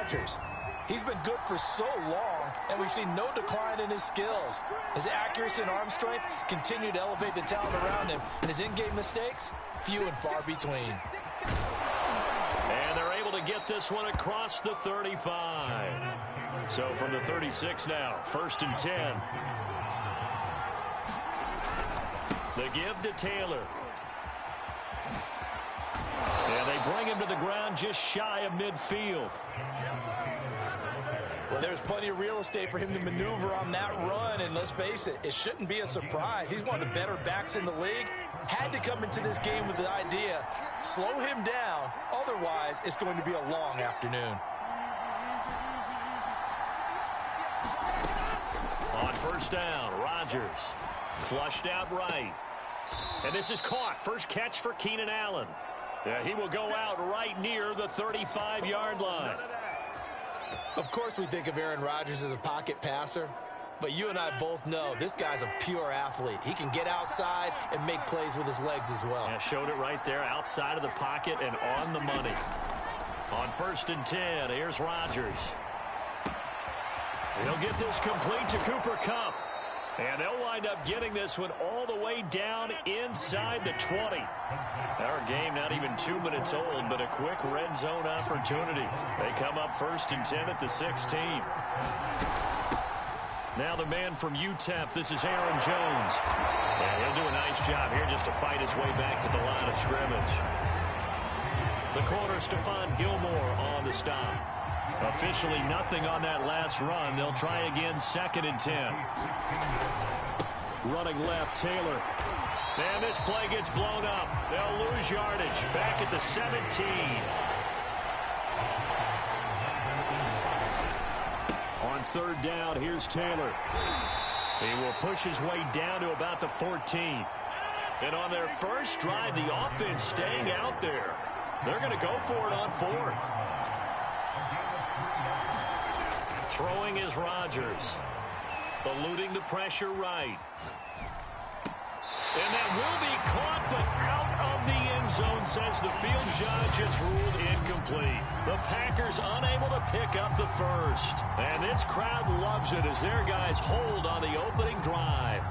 Rodgers. He's been good for so long, and we've seen no decline in his skills. His accuracy and arm strength continue to elevate the talent around him, and his in-game mistakes, few and far between. And they're able to get this one across the 35. So from the 36 now, 1st and 10. The give to Taylor. And they bring him to the ground just shy of midfield. Well, there's plenty of real estate for him to maneuver on that run, and let's face it, it shouldn't be a surprise. He's one of the better backs in the league. Had to come into this game with the idea, slow him down, otherwise it's going to be a long afternoon. On 1st down, Rodgers flushed out right. And this is caught. First catch for Keenan Allen. Yeah, he will go out right near the 35-yard line. Of course we think of Aaron Rodgers as a pocket passer, but you and I both know this guy's a pure athlete. He can get outside and make plays with his legs as well. Yeah, showed it right there outside of the pocket and on the money. On 1st and 10, here's Rodgers. He'll get this complete to Cooper Kupp. And they'll wind up getting this one all the way down inside the 20. Our game not even 2 minutes old, but a quick red zone opportunity. They come up 1st and 10 at the 16. Now the man from UTEP, this is Aaron Jones. And he'll do a nice job here just to fight his way back to the line of scrimmage. The corner, Stephon Gilmore on the stop. Officially nothing on that last run. They'll try again 2nd and 10. Running left, Taylor. And this play gets blown up. They'll lose yardage. Back at the 17. On 3rd down, here's Taylor. He will push his way down to about the 14. And on their first drive, the offense staying out there. They're going to go for it on 4th. Throwing is Rodgers. Eluding the pressure right. And that will be caught, but out of the end zone, says the field judge. It's ruled incomplete. The Packers unable to pick up the first. And this crowd loves it as their guys hold on the opening drive.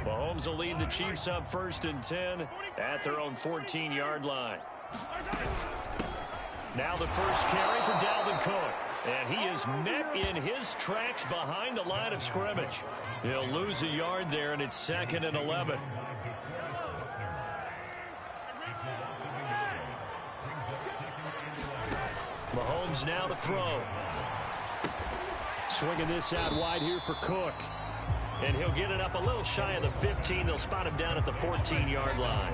Mahomes will lead the Chiefs up 1st and 10 at their own 14-yard line. Now the first carry for Dalvin Cook. And he is met in his tracks behind the line of scrimmage. He'll lose a yard there, and it's 2nd and 11. Mahomes now to throw. Swinging this out wide here for Cook. And he'll get it up a little shy of the 15. They'll spot him down at the 14-yard line.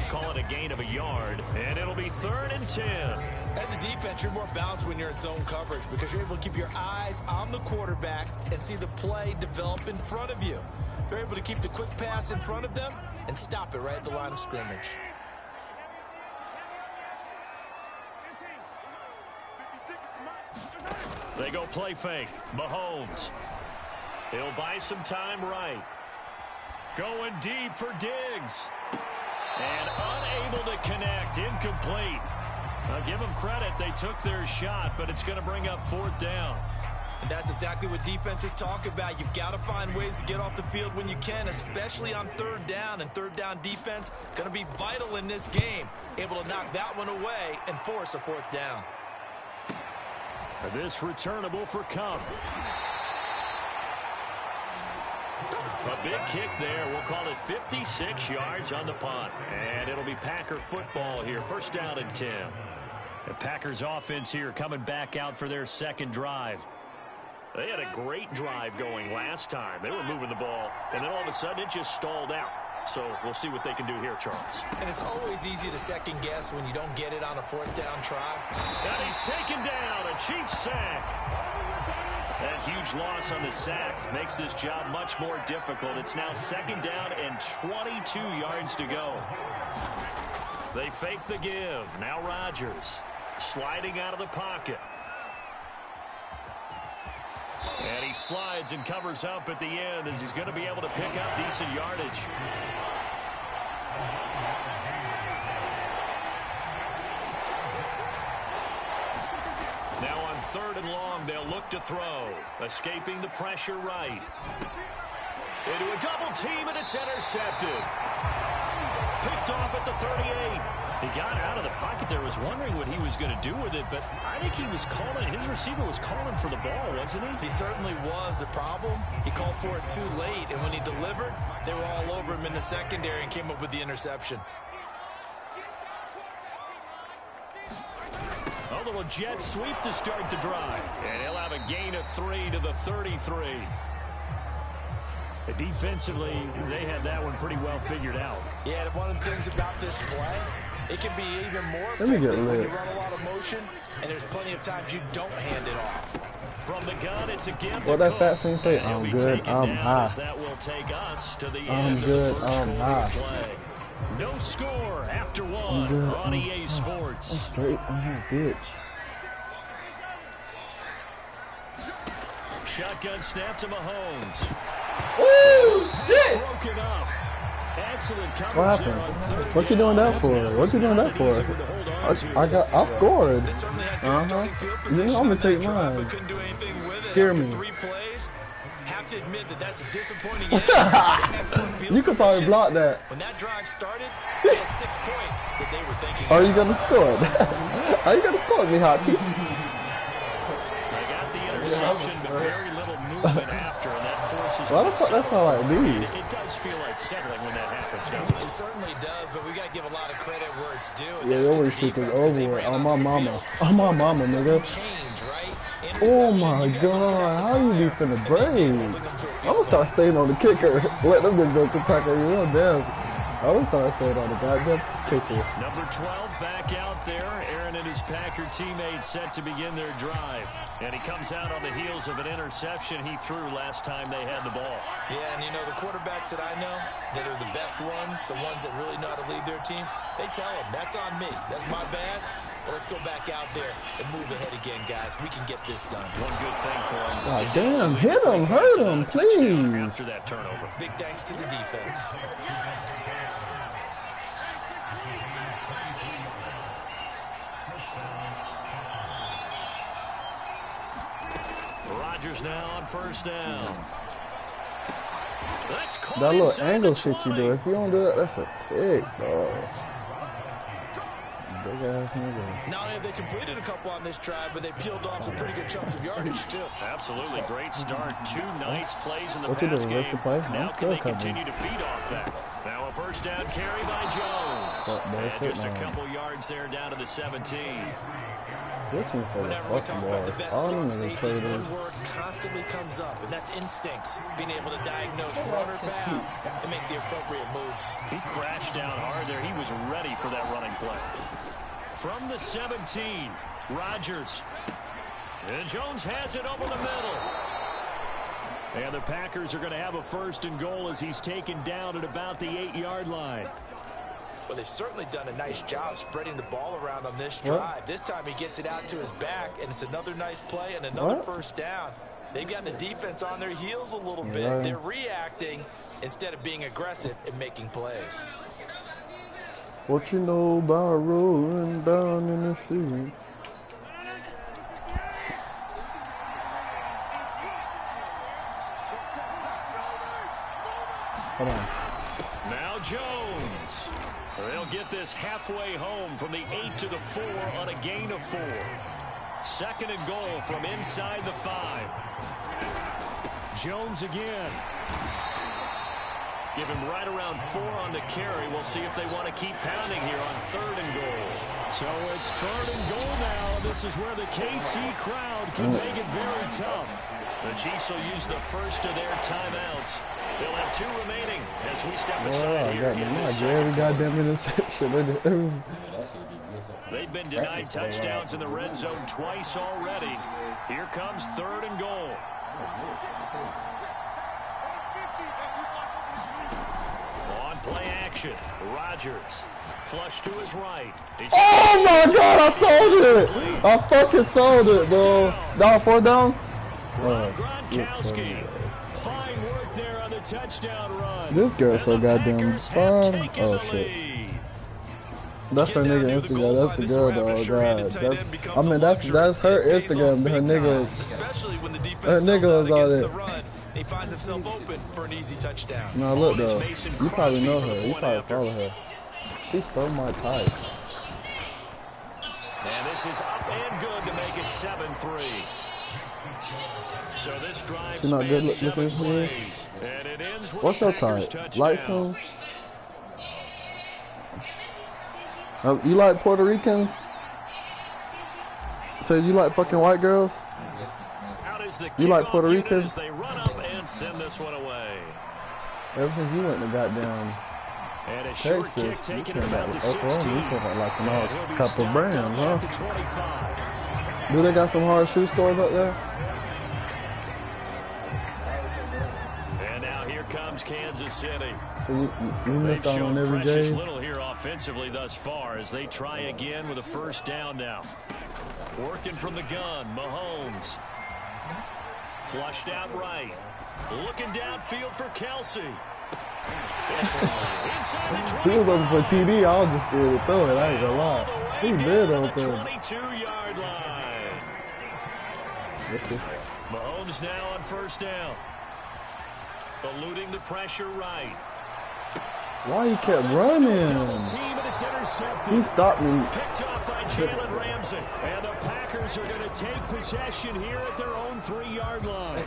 Call it a gain of a yard, and it'll be 3rd and 10. As a defense, you're more balanced when you're in zone coverage because you're able to keep your eyes on the quarterback and see the play develop in front of you. You're able to keep the quick pass in front of them and stop it right at the line of scrimmage. They go play fake. Mahomes. He'll buy some time right. Going deep for Diggs. And unable to connect. Incomplete. I'll give them credit. They took their shot, but it's going to bring up 4th down. And that's exactly what defenses talk about. You've got to find ways to get off the field when you can, especially on 3rd down. And 3rd down defense going to be vital in this game. Able to knock that one away and force a 4th down. This returnable for Kupp. A big kick there. We'll call it 56 yards on the punt. And it'll be Packer football here. 1st down and 10. The Packers offense here coming back out for their 2nd drive. They had a great drive going last time. They were moving the ball, and then all of a sudden it just stalled out. So we'll see what they can do here, Charles. And it's always easy to second guess when you don't get it on a 4th down try. And he's taken down. A Chiefs sack. That huge loss on the sack makes this job much more difficult. It's now 2nd down and 22 yards to go. They fake the give. Now Rodgers sliding out of the pocket. And he slides and covers up at the end as he's going to be able to pick up decent yardage. Now on 3rd and long, they'll look to throw. Escaping the pressure right. Into a double team, and it's intercepted. Picked off at the 38. He got out of the pocket there, was wondering what he was going to do with it, but I think he was calling, his receiver was calling for the ball, wasn't he? He certainly was. The problem, he called for it too late, and when he delivered, they were all over him in the secondary and came up with the interception. A little jet sweep to start the drive. And he'll have a gain of 3 to the 33. Defensively, they had that one pretty well figured out. Yeah, one of the things about this play, it can be even more effective when you run a lot of motion, and there's plenty of times you don't hand it off. From the gun, it's a gift. What that fat thing say? I'm good, I'm high. That will take us to the I'm good, I'm high. No score after one on EA Sports. I'm straight on that bitch. Shotgun snap to Mahomes. Ooh, shit! Broken up. Excellent coverage. What happened? What you doing that for? What you doing that for? I scored. You know I'm gonna take mine. Scare me. Have to admit that's a disappointing You could probably block that. When that drive started, they had 6 points that they were thinking. Are you gonna score? Are you gonna score me, Hottie? They got the interception, but very little movement after, and that forces. Well, that's all I need. It does feel like settling when that happens, doesn't it? It certainly does, but we got to give a lot of credit where it's due. Yeah, they always take it over. On my mama. On my mama, nigga. Oh my god, how you be finna brave? I'm gonna start staying on the kicker. Let them just go to tackle you real damn. I'm gonna start staying on the goddamn kicker. Number 12 back out there. Aaron and his Packer teammates set to begin their drive. And he comes out on the heels of an interception he threw last time they had the ball. Yeah, and you know, the quarterbacks that I know that are the best ones, the ones that really know how to lead their team, they tell them, that's on me. That's my bad. But let's go back out there and move ahead again, guys. We can get this done. One good thing for him. God damn, hit him, hurt him, please. After that turnover. Big thanks to the defense. Rodgers now on 1st down. That's that little angle shit you do, if you don't do it, that's a pig, dog. Big ass nigga. Not only have they completed a couple on this drive, but they peeled off some pretty good chunks of yardage, too. Absolutely. Great start. 2 nice plays in the pass game. Now can they continue to feed off that? Now a 1st down carry by Jones. And just a couple yards there down to the 17. Whenever we talk about the best strong safeties, one word constantly comes up, and that's instincts. Being able to diagnose run or pass and make the appropriate moves. He crashed down hard there. He was ready for that running play. From the 17, Rodgers. And Jones has it over the middle. And the Packers are going to have a 1st and goal as he's taken down at about the 8-yard line. Well, they've certainly done a nice job spreading the ball around on this drive. This time he gets it out to his back, and it's another nice play and another 1st down. They've got the defense on their heels a little bit. They're reacting instead of being aggressive and making plays. What you know about rolling down in the street? Hold on. Now Jones. They'll get this halfway home from the 8 to the 4 on a gain of 4. 2nd and goal from inside the 5. Jones again. Give him right around 4 on the carry. We'll see if they want to keep pounding here on 3rd and goal. So it's 3rd and goal now. This is where the KC crowd can make it very tough. The Chiefs will use the first of their timeouts. They'll have 2 remaining as we step aside here. Every goddamn interception. They've been denied touchdowns in the red zone twice already. Here comes 3rd and goal. On play action, Rodgers. Flush to his right. Oh my god, I sold it! I fucking sold it, bro. Down 4 down? Gronkowski. Fine work there on the touchdown run. This girl's so goddamn fun. Oh shit. That's her nigga Instagram. That's the girl though. God. That's, I mean that's her Instagram. Her nigga. Her nigga is all that. He finds himself open for an easy touchdown. No, look though. You probably know her. You probably follow her. She's so my type. And this is up and good to make it 7-3. So this drive She's not good spans 7 looking plays, and it ends with What's a your Packers type? Light touchdown. skin? You like Puerto Ricans? Says you like fucking white girls? You like Puerto Ricans? They run up and send this one away. Ever since you went to goddamn And a short Texas, kick you taken came about back the with Oklahoma. 16. You came back like an all And he'll be couple stopped brands, down huh? at the 25. Do they got some hard shoe stores up there? And now here comes Kansas City. So you They've missed out on shown every precious game? little here offensively thus far as they try again with a first down now. Working from the gun, Mahomes. Flushed out right. Looking downfield for Kelsey. He was open for TD. I was just scared to throw it. I ain't gonna lie. He been open. 22-yard line. Mahomes now on first down. Eluding the pressure right. Why he kept running? He stopped me. Picked off by Jalen Ramsey. And the Packers are going to take possession here at their own 3-yard line.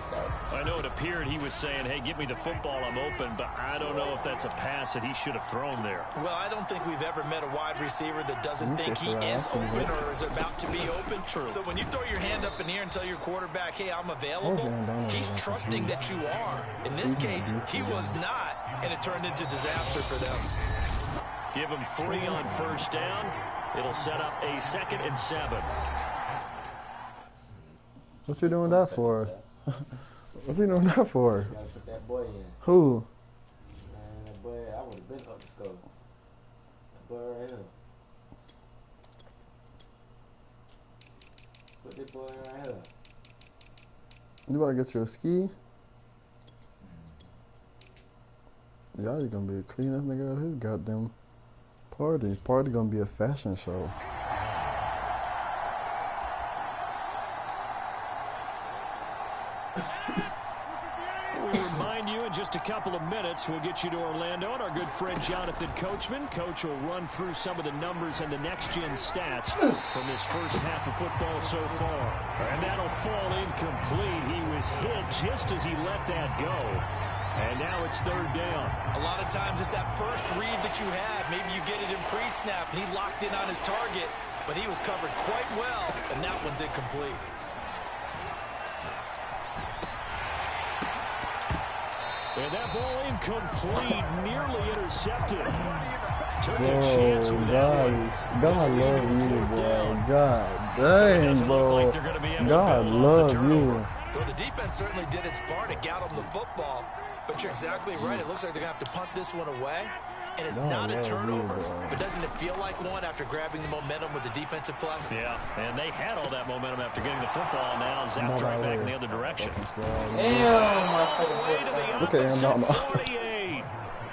I know it appeared he was saying, hey, give me the football, I'm open, but I don't know if that's a pass that he should have thrown there. Well, I don't think we've ever met a wide receiver that doesn't think he is open or is about to be open. True. So when you throw your hand up in the air and tell your quarterback, hey, I'm available, he's trusting that you are. In this case, he was not, and it turned into disaster for them. Give him 3 on first down. It'll set up a 2nd and 7. What you doing that for? What you doing that for? You gotta put that boy in. Who? Man, that boy, I would have been up the scope. That boy right here. Put that boy right here. You about to get you a ski? Y'all you gonna be the cleanest nigga at his goddamn party. Party gonna be a fashion show. We remind you in just a couple of minutes, we'll get you to Orlando and our good friend Jonathan Coachman. Coach will run through some of the numbers and the next-gen stats from this first half of football so far. And that'll fall incomplete. He was hit just as he let that go. And now it's 3rd down. A lot of times it's that first read that you have. Maybe you get it in pre-snap, and he locked in on his target, but he was covered quite well, and that one's incomplete. And that ball incomplete, nearly intercepted. Took a Bro, chance with that one. God love you, bro. God dang, bro. God love you. Well, the defense certainly did its part to gather them the football, but you're exactly right. It looks like they're going to have to punt this one away, and it's not a turnover, but doesn't it feel like one after grabbing the momentum with the defensive play? Yeah, and they had all that momentum after getting the football. Now zapped right back in the other direction. Look at him, 48.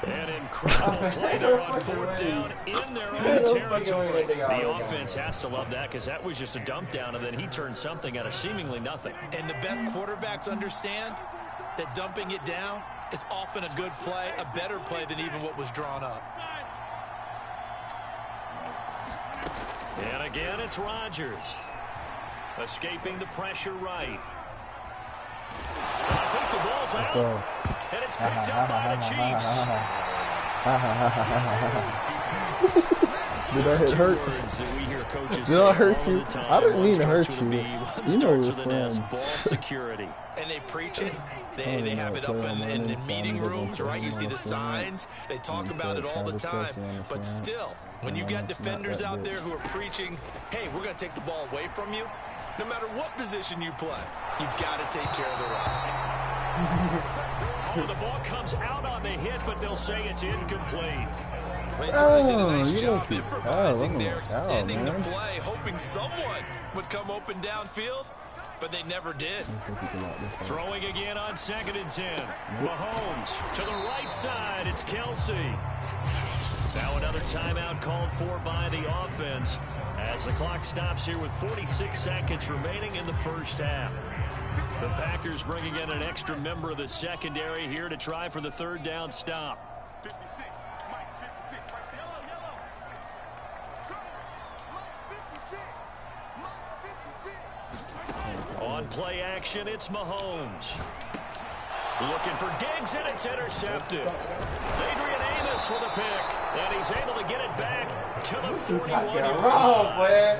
An incredible play there on 4th down in their own territory. The offense has to love that because that was just a dump down, and then he turned something out of seemingly nothing. And the best quarterbacks understand that dumping it down is often a good play, a better play than even what was drawn up. And again, it's Rodgers. Escaping the pressure right. I think the ball's out. And it's picked up by the Chiefs. Did I hit hurt? Did I hurt you? I didn't mean to hurt you. You know we're friends. Ball security. And they preach it. They have it up in meeting rooms, right? You see the signs. They talk about it all the time. But still, when you got defenders out there who are preaching, hey, we're going to take the ball away from you, no matter what position you play, you've got to take care of the rock. Oh, the ball comes out on the hit, but they'll say it's incomplete. They certainly did a nice job improvising there, extending the play, hoping someone would come open downfield. but they never did. Throwing again on 2nd and 10. Mahomes to the right side. It's Kelsey. Now another timeout called for by the offense as the clock stops here with 46 seconds remaining in the first half. The Packers bringing in an extra member of the secondary here to try for the 3rd down stop. 56. Mike, 56. Right there. Yellow. Mike, 56. On play action, it's Mahomes. Looking for Diggs, and it's intercepted. Adrian Amos with a pick, and he's able to get it back to the 41-yard line.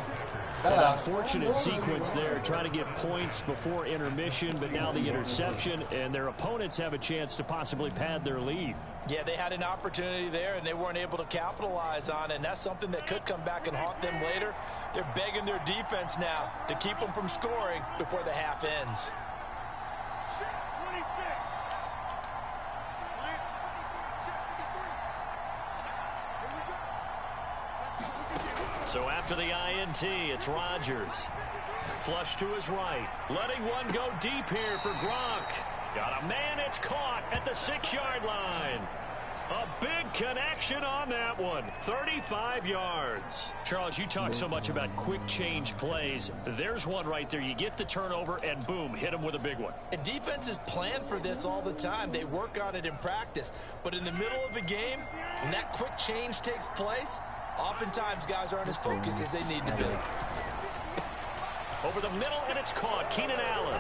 An unfortunate sequence there, trying to get points before intermission, but now the interception, and their opponents have a chance to possibly pad their lead. Yeah, they had an opportunity there, and they weren't able to capitalize on it, and that's something that could come back and haunt them later. They're begging their defense now to keep them from scoring before the half ends. So after the INT, it's Rodgers. Flush to his right. Letting one go deep here for Gronk. Got a man, it's caught at the 6-yard line. A big connection on that one. 35 yards. Charles, you talk so much about quick change plays. There's one right there. You get the turnover, and boom, hit him with a big one. And defenses plan for this all the time. They work on it in practice. But in the middle of a game, when that quick change takes place, oftentimes guys aren't as focused as they need to be. Over the middle, and it's caught. Keenan Allen.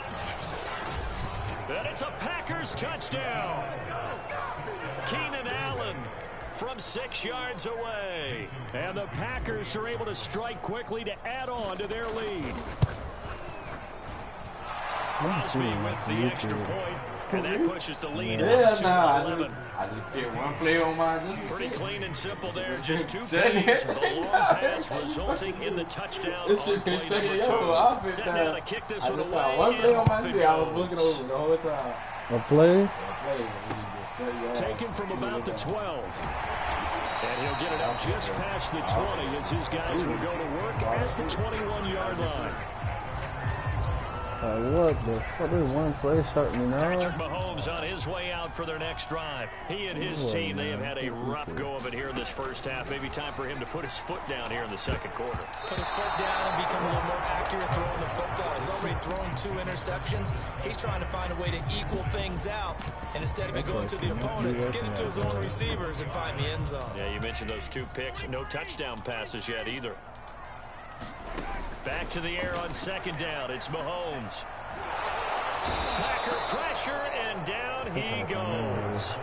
And it's a Packers touchdown. Keenan Allen from 6 yards away. And the Packers are able to strike quickly to add on to their lead. Crosby with the extra point. And that pushes the lead up to 11. I just did one play on mine. Pretty clean and simple there. Just 2 plays. The long pass resulting in the touchdown on play number 2. Setting out to kick this one away. One play on my shit. I was looking over the whole time. A play? Taken from about the 12. And he'll get it out just past the 20 as his guys will go to work at the 21-yard line. What the fuck? There's one play starting me now. Patrick Mahomes on his way out for their next drive. He and his team, they have had a rough go of it here in this first half. Maybe time for him to put his foot down here in the second quarter. Put his foot down and become a little more accurate throwing the football. He's already thrown 2 interceptions. He's trying to find a way to equal things out. And instead of it going to the opponents, get it to his own receivers and find the end zone. Yeah, you mentioned those 2 picks. No touchdown passes yet either. Back to the air on 2nd down. It's Mahomes. Packer pressure, and down he goes.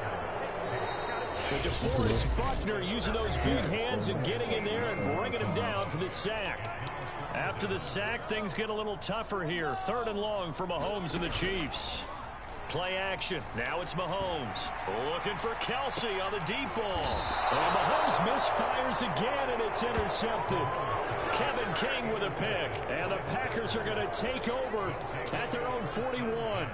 But DeForest Buckner using those big hands and getting in there and bringing him down for the sack. After the sack, things get a little tougher here. 3rd and long for Mahomes and the Chiefs. Play action. Now it's Mahomes. Looking for Kelsey on the deep ball. And Mahomes misfires again, and it's intercepted. Kevin King with a pick. And the Packers are going to take over at their own 41.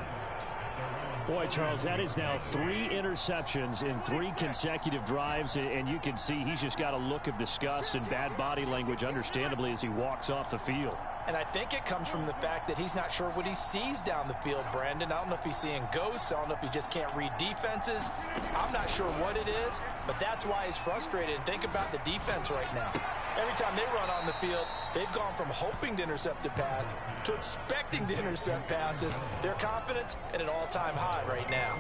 Boy, Charles, that is now 3 interceptions in 3 consecutive drives, and you can see he's just got a look of disgust and bad body language, understandably, as he walks off the field. And I think it comes from the fact that he's not sure what he sees down the field, Brandon. I don't know if he's seeing ghosts. I don't know if he just can't read defenses. I'm not sure what it is, but that's why he's frustrated. And think about the defense right now. Every time they run on the field, they've gone from hoping to intercept a pass to expecting to intercept passes. Their confidence at an all-time high right now.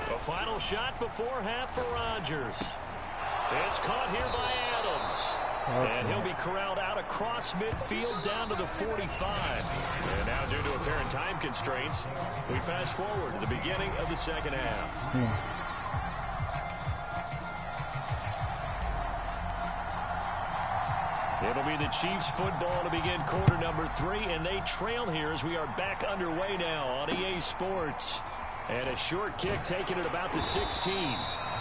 The final shot before half for Rodgers. It's caught here by Adams. And he'll be corralled out across midfield down to the 45. And now, due to apparent time constraints, we fast forward to the beginning of the second half. It'll be the Chiefs football to begin quarter number 3, and they trail here as we are back underway now on EA Sports. And a short kick taken at about the 16.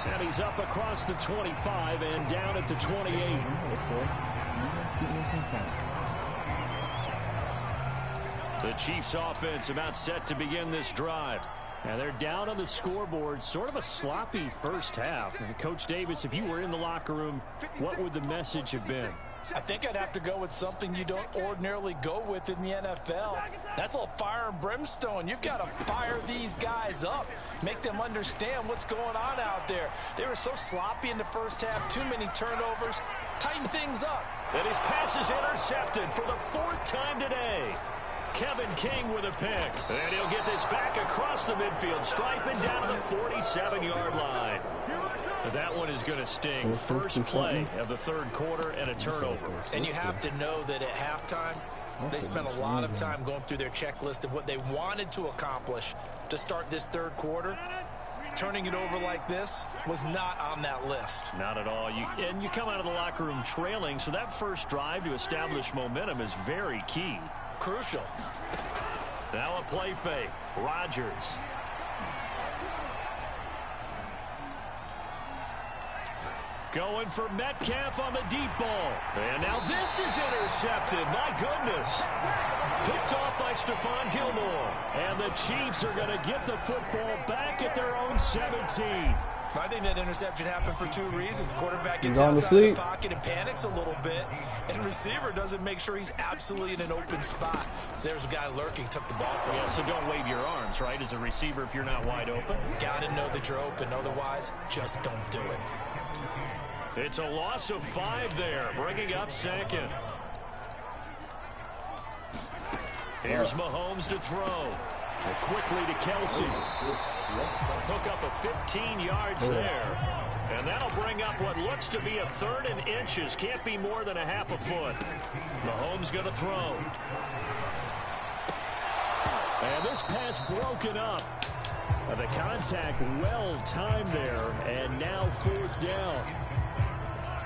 And he's up across the 25 and down at the 28. The Chiefs offense about set to begin this drive. And they're down on the scoreboard, sort of a sloppy first half. And Coach Davis, if you were in the locker room, what would the message have been? I think I'd have to go with something you don't ordinarily go with in the NFL. That's a little fire and brimstone. You've got to fire these guys up, make them understand what's going on out there. They were so sloppy in the first half, too many turnovers. Tighten things up. And his pass is intercepted for the 4th time today. Kevin King with a pick. And he'll get this back across the midfield stripe and down to the 47-yard line. That one is going to sting. First play of the 3rd quarter and a turnover. And you have to know that at halftime, they spent a lot of time going through their checklist of what they wanted to accomplish to start this 3rd quarter. Turning it over like this was not on that list. Not at all. And you come out of the locker room trailing, so that first drive to establish momentum is very key. Crucial. Now a play fake. Rodgers. Going for Metcalf on the deep ball. And now this is intercepted. My goodness. Picked off by Stephon Gilmore. And the Chiefs are going to get the football back at their own 17. I think that interception happened for 2 reasons. Quarterback gets outside the pocket and panics a little bit. And receiver doesn't make sure he's absolutely in an open spot. So there's a guy lurking, took the ball from him. Yeah, so don't wave your arms, right, as a receiver if you're not wide open. Got to know that you're open. Otherwise, just don't do it. It's a loss of 5 there, bringing up 2nd. Here's Mahomes to throw. And quickly to Kelsey. Hook up a 15 yards there. And that'll bring up what looks to be a 3rd and inches. Can't be more than a half a foot. Mahomes going to throw. And this pass broken up. The contact well timed there. And now 4th down.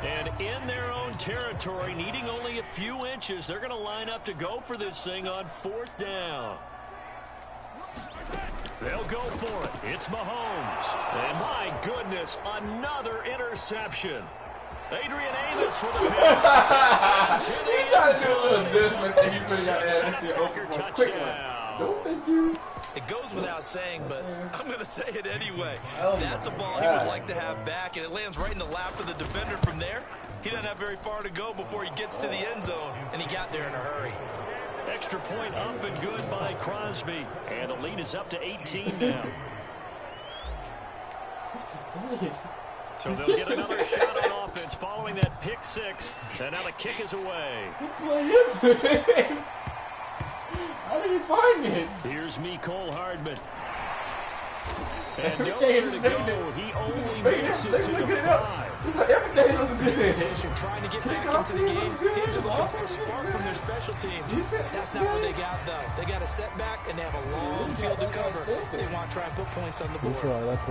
And in their own territory, needing only a few inches, they're going to line up to go for this thing on 4th down. They'll go for it. It's Mahomes. And my goodness, another interception. Adrian Amos with a pick. He tried to do a little different thing. He really got that shit open for a quick one. Don't think you. It goes without saying, but I'm going to say it anyway. That's a ball he would like to have back, and it lands right in the lap of the defender from there. He doesn't have very far to go before he gets to the end zone, and he got there in a hurry. Extra point up and good by Crosby. And the lead is up to 18 now. So they'll get another shot on offense following that pick 6. And now the kick is away. How did he find it? Here's Mecole Hardman. And nowhere to go. He only makes it to the 5. Everything looks good. Position, trying to get back into the game. Teams are looking for a spark from their special teams. That's not what they got, though. They got a setback, and they have a long field to cover. They want to try and put points on the board.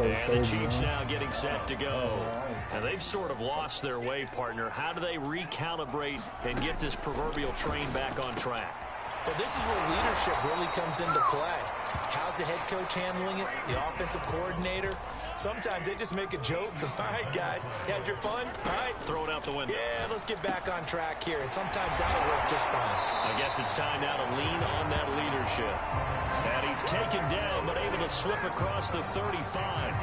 And the Chiefs now getting set to go. And they've sort of lost their way, partner. How do they recalibrate and get this proverbial train back on track? Well, this is where leadership really comes into play. How's the head coach handling it? The offensive coordinator? Sometimes they just make a joke. All right, guys, you had your fun? All right. Throw it out the window. Yeah, let's get back on track here. And sometimes that'll work just fine. I guess it's time now to lean on that leadership. And he's taken down, but able to slip across the 35.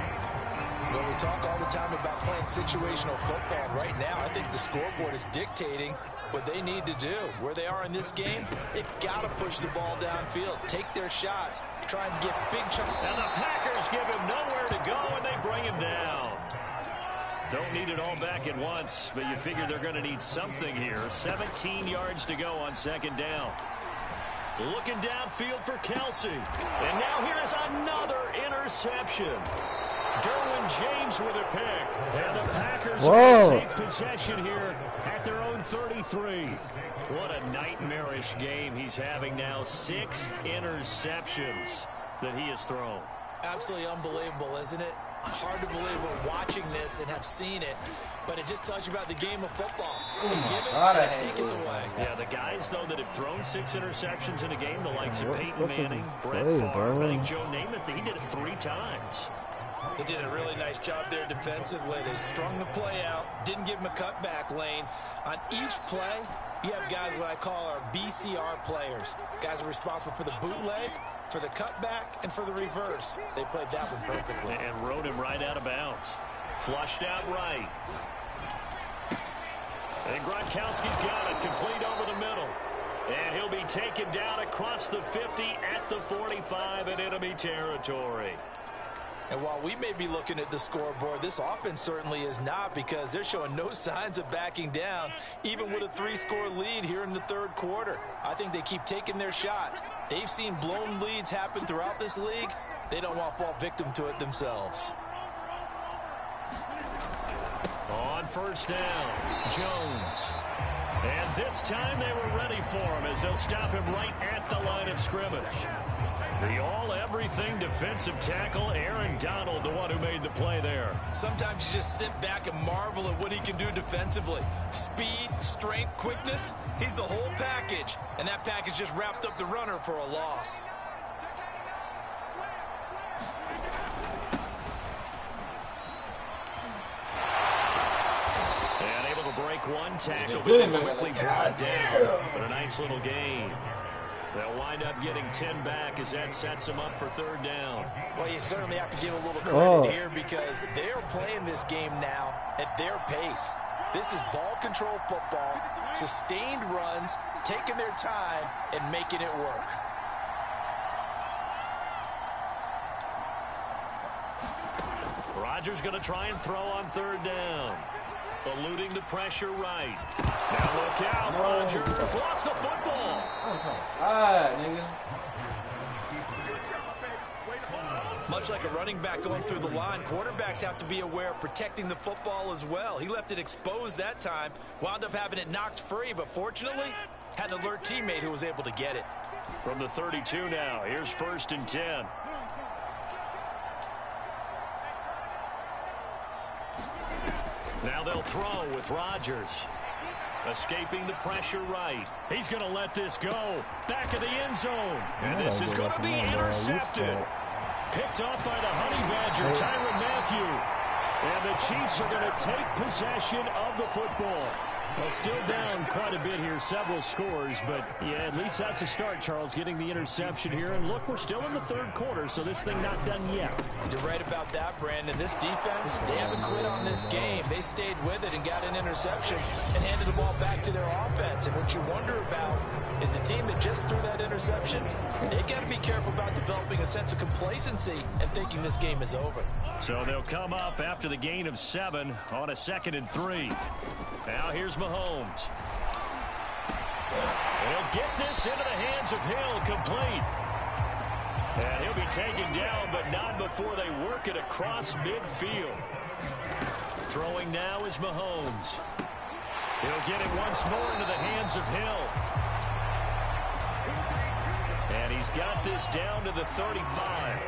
Well, we talk all the time about playing situational football. Right now, I think the scoreboard is dictating what they need to do. Where they are in this game, they've got to push the ball downfield, take their shots, try and get big chunks. And the Packers give him nowhere to go, and they bring him down. Don't need it all back at once, but you figure they're going to need something here. 17 yards to go on 2nd down. Looking downfield for Kelsey. And now here is another interception. Derwin James with a pick. And the Packers will take possession here at their own 33. What a nightmarish game he's having now. 6 interceptions that he has thrown. Absolutely unbelievable, isn't it? Hard to believe we're watching this and have seen it, but it just tells you about the game of football. Give it and take it away. Yeah, the guys, though, that have thrown 6 interceptions in a game, the likes of Peyton Manning, Brett Favre, I think Joe Namath, he did it 3 times. They did a really nice job there defensively. They strung the play out, didn't give him a cutback lane. On each play, you have guys what I call our BCR players. Guys are responsible for the bootleg, for the cutback, and for the reverse. They played that one perfectly. And rode him right out of bounds. Flushed out right. And Gronkowski's got it, complete over the middle. And he'll be taken down across the 50 at the 45 in enemy territory. And while we may be looking at the scoreboard, this offense certainly is not, because they're showing no signs of backing down, even with a 3-score lead here in the third quarter. I think they keep taking their shots. They've seen blown leads happen throughout this league. They don't want to fall victim to it themselves. On first down, Jones. And this time they were ready for him as they'll stop him right at the line of scrimmage. The all-everything defensive tackle, Aaron Donald, the one who made the play there. Sometimes you just sit back and marvel at what he can do defensively. Speed, strength, quickness, he's the whole package. And that package just wrapped up the runner for a loss. And able to break one tackle, but then quickly brought down. But a nice little gain. They'll wind up getting 10 back as that sets them up for third down. Well, you certainly have to give a little credit here, because they're playing this game now at their pace. This is ball control football, sustained runs, taking their time, and making it work. Rodgers going to try and throw on third down. Eluding the pressure right. Now look out, Rodgers lost the football. Nigga. Much like a running back going through the line, quarterbacks have to be aware of protecting the football as well. He left it exposed that time, wound up having it knocked free, but fortunately, had an alert teammate who was able to get it. From the 32 now, here's first and 10. Now they'll throw with Rodgers. Escaping the pressure right. He's going to let this go. Back of the end zone. And this is going to be intercepted. Picked off by the Honey Badger, Tyrann Mathieu. And the Chiefs are going to take possession of the football. Well, still down quite a bit here, several scores, but yeah, at least that's a start, Charles, getting the interception here. And look, we're still in the third quarter, so this thing not done yet. You're right about that, Brandon. This defense, they haven't quit on this game. They stayed with it and got an interception and handed the ball back to their offense. And what you wonder about is the team that just threw that interception, they got to be careful about developing a sense of complacency and thinking this game is over. So they'll come up after the gain of 7 on a 2nd and 3. Now here's Mahomes. He'll get this into the hands of Hill, complete. And he'll be taken down, but not before they work it across midfield. Throwing now is Mahomes. He'll get it once more into the hands of Hill. And he's got this down to the 35.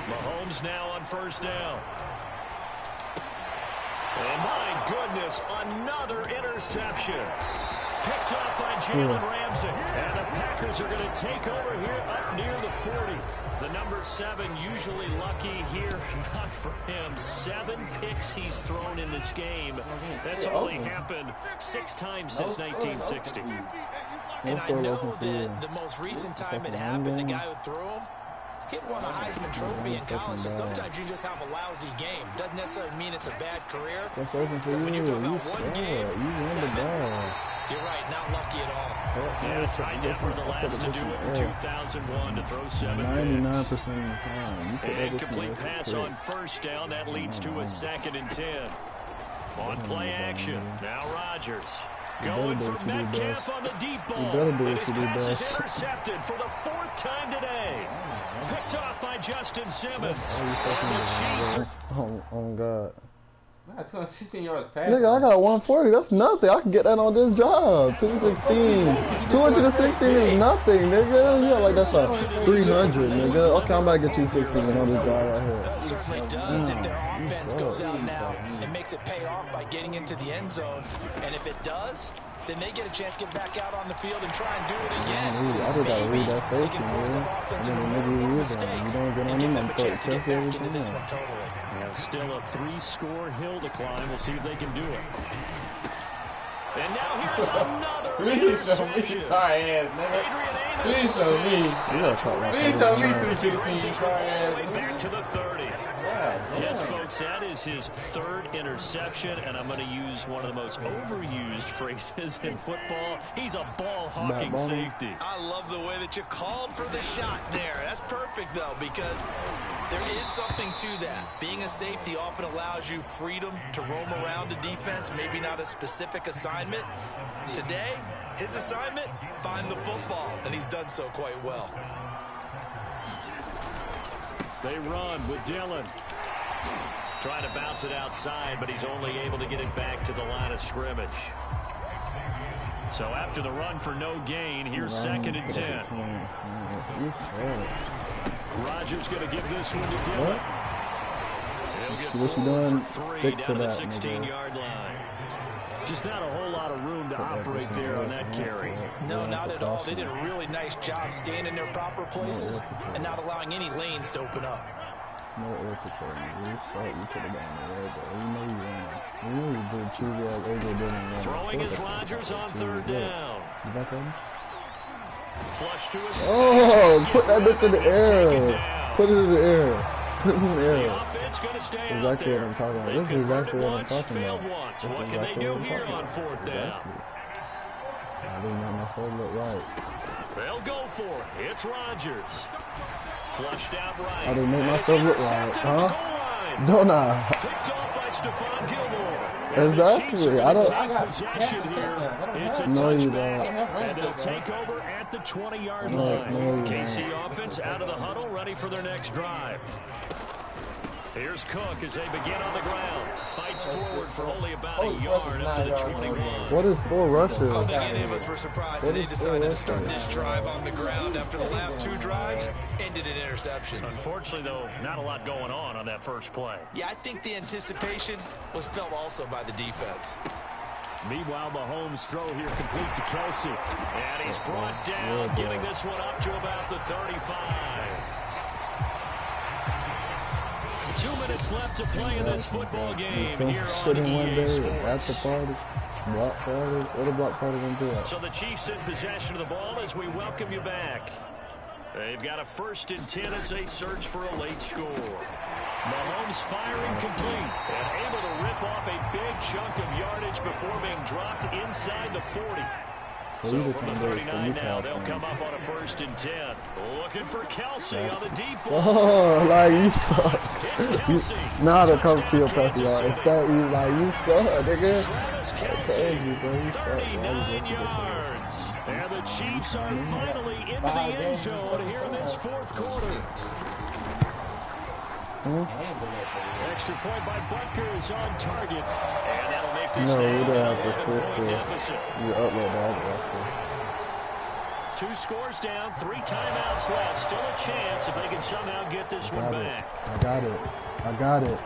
Mahomes now on first down. And my goodness, another interception. Picked off by Jalen Ramsey. And the Packers are going to take over here up near the 40. The number 7 usually lucky here. Not for him. 7 picks he's thrown in this game. That's only happened 6 times since 1960. And I know that the most recent time it happened, the guy who threw him, he'd won a Heisman Trophy in college, so sometimes you just have a lousy game. Doesn't necessarily mean it's a bad career. That's working for When you. you're talking You about one suck. game, You won the 7, ball. you're right, not lucky at all. Yeah, Ty Detmer the last to do it in 2001 to throw 7 99% picks. of the time. You put And that complete in the pass first on first down. That leads to a 2nd and 10. On play action. Now Rodgers. Going for Metcalf on the deep ball. And his pass is intercepted for the 4th time today. Picked off by Justin Simmons. And the Chiefs are... Oh, God. I got 216 yards passing. Nigga, I got 140. That's nothing. I can get that on this job. 216. 216 is nothing, nigga. Yeah, like that's a 300, nigga. Okay, I'm about to get 216 on this guy right here. It certainly does if their offense goes out now and makes it pay off by getting into the end zone. And if it does, then they get a chance to get back out on the field and try and do it again. I just gotta read that Maybe they safety, can force man. that offense And then into the nigga more you mistakes don't get on and give them them and a throw chance to get Chelsea every back into this time. one totally. Yeah, still a 3-score hill to climb. We'll see if they can do it. And now here's another Please show me interception. sorry ass nigga. Adrian Please Amos. show me. You gotta talk like Please that. show me Man. 216, sorry ass Way nigga. back to the 30. God Yes, damn. folks, that is his 3rd interception, and I'm going to use one of the most overused phrases in football. He's a ball-hawking Ball. safety. I love the way that you called for the shot there. That's perfect, though, because there is something to that. Being a safety often allows you freedom to roam around the defense, maybe not a specific assignment. Today, his assignment, find the football, and he's done so quite well. They run with Dillon. Trying to bounce it outside, but he's only able to get it back to the line of scrimmage. So after the run for no gain, here's 2nd and 10. You said. Rodgers going to give this one to Dillon. He'll get What you forward doing? for 3 Stick down to to the that, nigga. 16-yard line. Just not a whole lot of room to operate there on that carry. No, not at all. They did a really nice job staying in their proper places and not allowing any lanes to open up. No air patrol, nigga. You thought you could have gotten the red, but you know you won. You know you did cheesy ass AJ didn't. Throwing is Rodgers on 3rd down. You back on? Flush to his Oh, put that bitch in the He's taken air. down. Put it in the air. Put it in the The air. offense going to stay out Exactly there. what I'm talking about. They've This is exactly converted what I'm once, talking failed about. once. This What is can they exactly do what I'm here talking on about. 4th down? Exactly. I didn't make myself look right. They'll go for it. It's Rodgers. Flushed out right. I didn't make And it's myself look right, intercepted at the huh? goal line. Don't I? Picked off by Stephon Gilmore. And the Exactly. Chiefs are I gonna don't- take possession here. It's a No, you touchback. don't. And they'll take over at the 20-yard No, line. no, you KC offense out of the huddle, ready for their next drive. Here's Cook as they begin on the ground. Fights forward for only about a yard up to the 21. What is 4 rushes? I don't think any of us were surprised that they decided to start this drive on the ground after the last 2 drives ended in interceptions. Unfortunately, though, not a lot going on that first play. Yeah, I think the anticipation was felt also by the defense. Meanwhile, Mahomes' throw here complete to Kelsey. And he's brought down, giving this one up to about the 35. 2 minutes left to play in this football game here on in one EA day Sports. at the party. Block party. What a block party gonna do that? So the Chiefs in possession of the ball as we welcome you back. They've got a 1st and 10 as they search for a late score. Mahomes firing complete and able to rip off a big chunk of yardage before being dropped inside the 40. So from the 39 now, they'll come up on a 1st and 10. Looking for Kelsey on the deep ball. Oh, like you suck. It's Kelsey. Now to come to your Touchdown, press yard. Kansas It's that you like you suck, nigga. Travis I Kelsey, told you, bro. You suck. 39 yards. And the Chiefs are finally into the end zone here in this 4th quarter. Extra point by Butker is on target. And that'll make this No, now you don't an have to 11-point switch deficit. You up like that. 2 scores down, 3 timeouts left. Still a chance if they can somehow get this one back. I got it. I got it. And they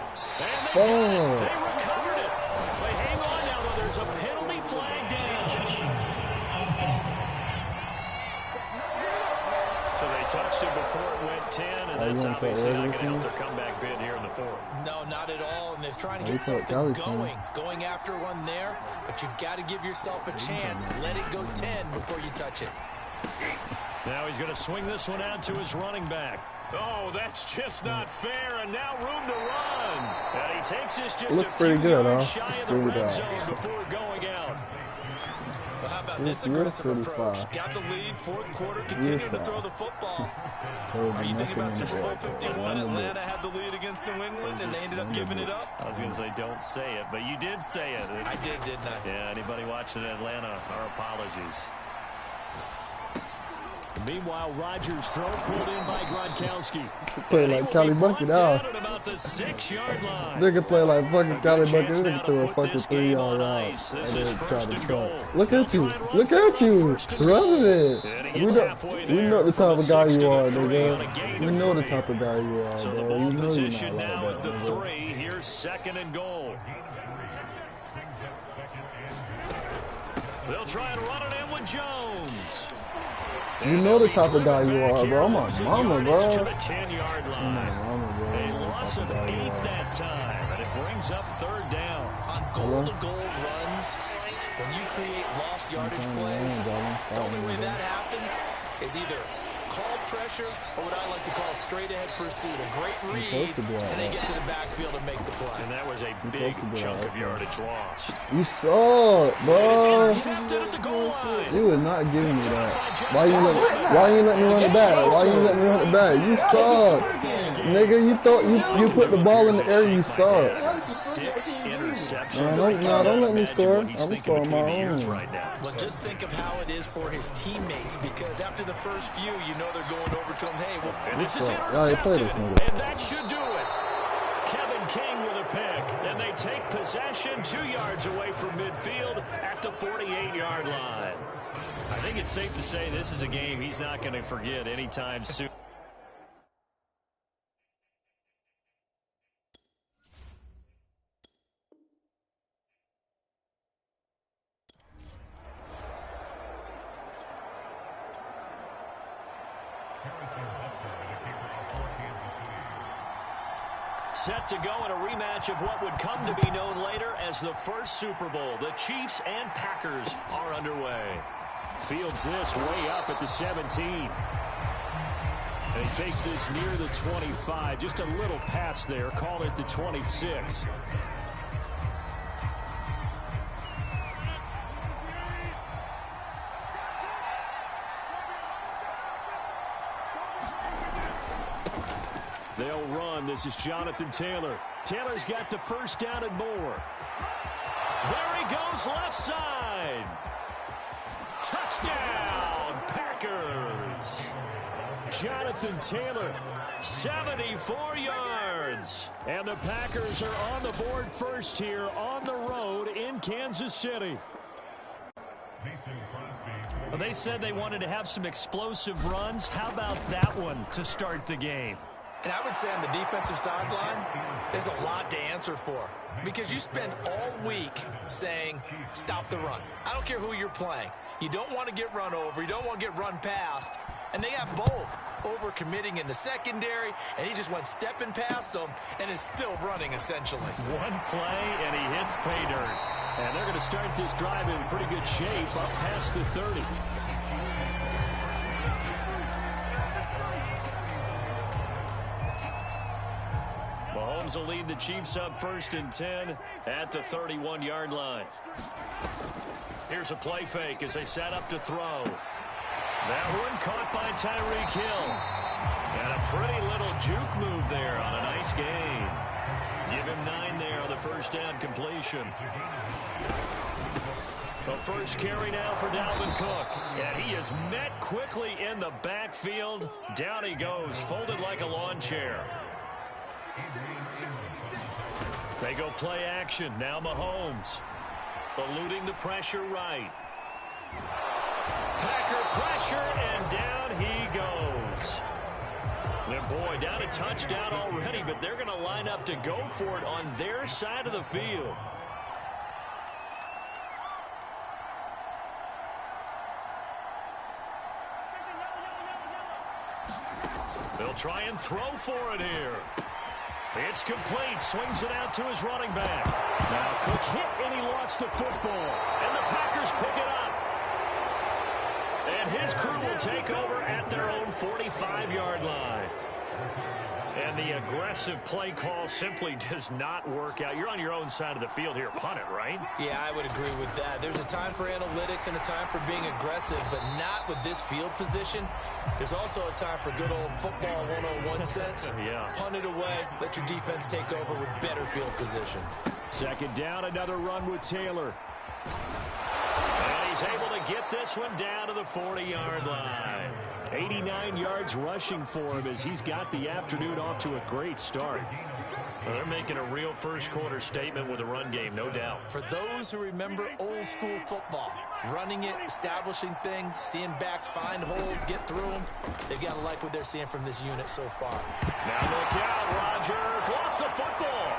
got Oh. it. They recovered it. They hang on now, though. There's a penalty flag down. So they touched it before it went 10, and that's you wanna obviously put not going to help Ravens their comeback bid here in the 4th. No, not at all, and they're trying to Oh, get he put something Kelly going after one there, but you've got to give yourself a chance. Let it go 10 before you touch it. Now he's going to swing this one out to his running back. Oh, that's just not fair, and now room to run. And he takes this just Looks a pretty few good, yards huh? shy of the Pretty red good. zone before going out. Well, how about You're this aggressive pretty approach? far. Got the lead, 4th quarter, continuing to far. throw the football. Told Are you thinking about nothing Super Bowl in the book. 51? Atlanta had the lead against New England, and they ended up giving it up? I was going to say don't say it, but you did say it. I did, didn't I? Yeah, anybody watching Atlanta, our apologies. Meanwhile, Rodgers' throw pulled in by Gronkowski. Play like Cali Bucket now. At about the 6-yard line. Nigga play like fucking Cali Bucket. Chance now Nigga to threw a put fucking this game 3-yard on route. ice. And This is then try first to and try. goal. Look They'll at you. try and run Look for at you. first and Running goal. it. And he We gets know, halfway we there know the from type the of guy 6 you to the are, 3 on a nigga. gain We of know the 3. type of guy you are, So the bro. ball You know you're position not now like at that, the nigga. 3. Here's 2nd and goal. They'll try and run it in with Jones. You know the type of guy you are, bro. I'm a mama, bro. To the 10-yard line. A loss of 8 that time, and it brings up 3rd down. On goal-to-goal runs, when you create lost yardage plays, the only way that happens is either called pressure or what I like to call straight-ahead pursuit. A great read, and they get to the backfield and make the play. And that was a big chunk of yardage lost. You suck, bro. Intercepted at the goal line. You would not give me that. Why you let me run it back? Why you let me run it back? You suck. Nigga, you put the ball in the air, you suck. 6 interceptions. Don't let me score. I'm scoring my own. Right now. Well, just think of how it is for his teammates, because after the first few, you know they're going over to him. Hey, well, and this is intercepted, and that should do it. Kevin King with a pick, and they take possession 2 yards away from midfield at the 48-yard line. I think it's safe to say this is a game he's not going to forget anytime soon. Set to go in a rematch of what would come to be known later as the first Super Bowl. The Chiefs and Packers are underway. Fields this way up at the 17. And he takes this near the 25. Just a little pass there. Call it the 26. They'll run. This is Jonathan Taylor. Taylor's got the first down and more. There he goes, left side. Touchdown, Packers. Jonathan Taylor, 74 yards. And the Packers are on the board first here on the road in Kansas City. Well, they said they wanted to have some explosive runs. How about that one to start the game? And I would say on the defensive sideline, there's a lot to answer for. Because you spend all week saying, stop the run. I don't care who you're playing. You don't want to get run over. You don't want to get run past. And they got both. Over-committing in the secondary, and he just went stepping past them and is still running, essentially. One play, and he hits pay dirt. And they're going to start this drive in pretty good shape up past the 30. Mahomes will lead the Chiefs up 1st and 10 at the 31-yard line. Here's a play fake as they set up to throw. That one caught by Tyreek Hill. And a pretty little juke move there on a nice gain. Give him 9 there on the first down completion. The first carry now for Dalvin Cook. And he is met quickly in the backfield. Down he goes, folded like a lawn chair. They go play action. Now Mahomes. Eluding the pressure right. Packer pressure, and down he goes. And boy, down a touchdown already, but they're going to line up to go for it on their side of the field. They'll try and throw for it here. It's complete. Swings it out to his running back. Now Cook hit and he lost the football. And the Packers pick it up. And his crew will take over at their own 45-yard line. And the aggressive play call simply does not work out. You're on your own side of the field here. Punt it, right? Yeah, I would agree with that. There's a time for analytics and a time for being aggressive, but not with this field position. There's also a time for good old football 101 sense. Yeah. Punt it away. Let your defense take over with better field position. Second down, another run with Taylor. And he's able to get this one down to the 40-yard line. 89 yards rushing for him as he's got the afternoon off to a great start. Well, they're making a real first-quarter statement with a run game, no doubt. For those who remember old-school football, running it, establishing things, seeing backs find holes, get through them, they've got to like what they're seeing from this unit so far. Now look out, Rodgers lost the football.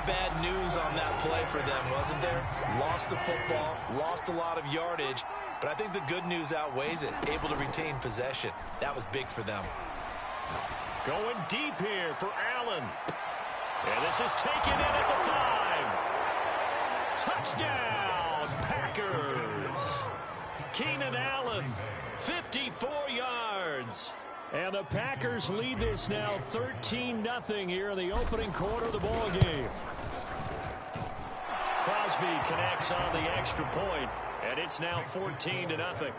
of bad news on that play for them, wasn't there? Lost the football, lost a lot of yardage, but I think the good news outweighs it. Able to retain possession. That was big for them. Going deep here for Allen. And this is taken in at the 5. Touchdown, Packers. Keenan Allen, 54 yards. And the Packers lead this now 13-0 here in the opening quarter of the ball game. Crosby connects on the extra point, and it's now 14-0.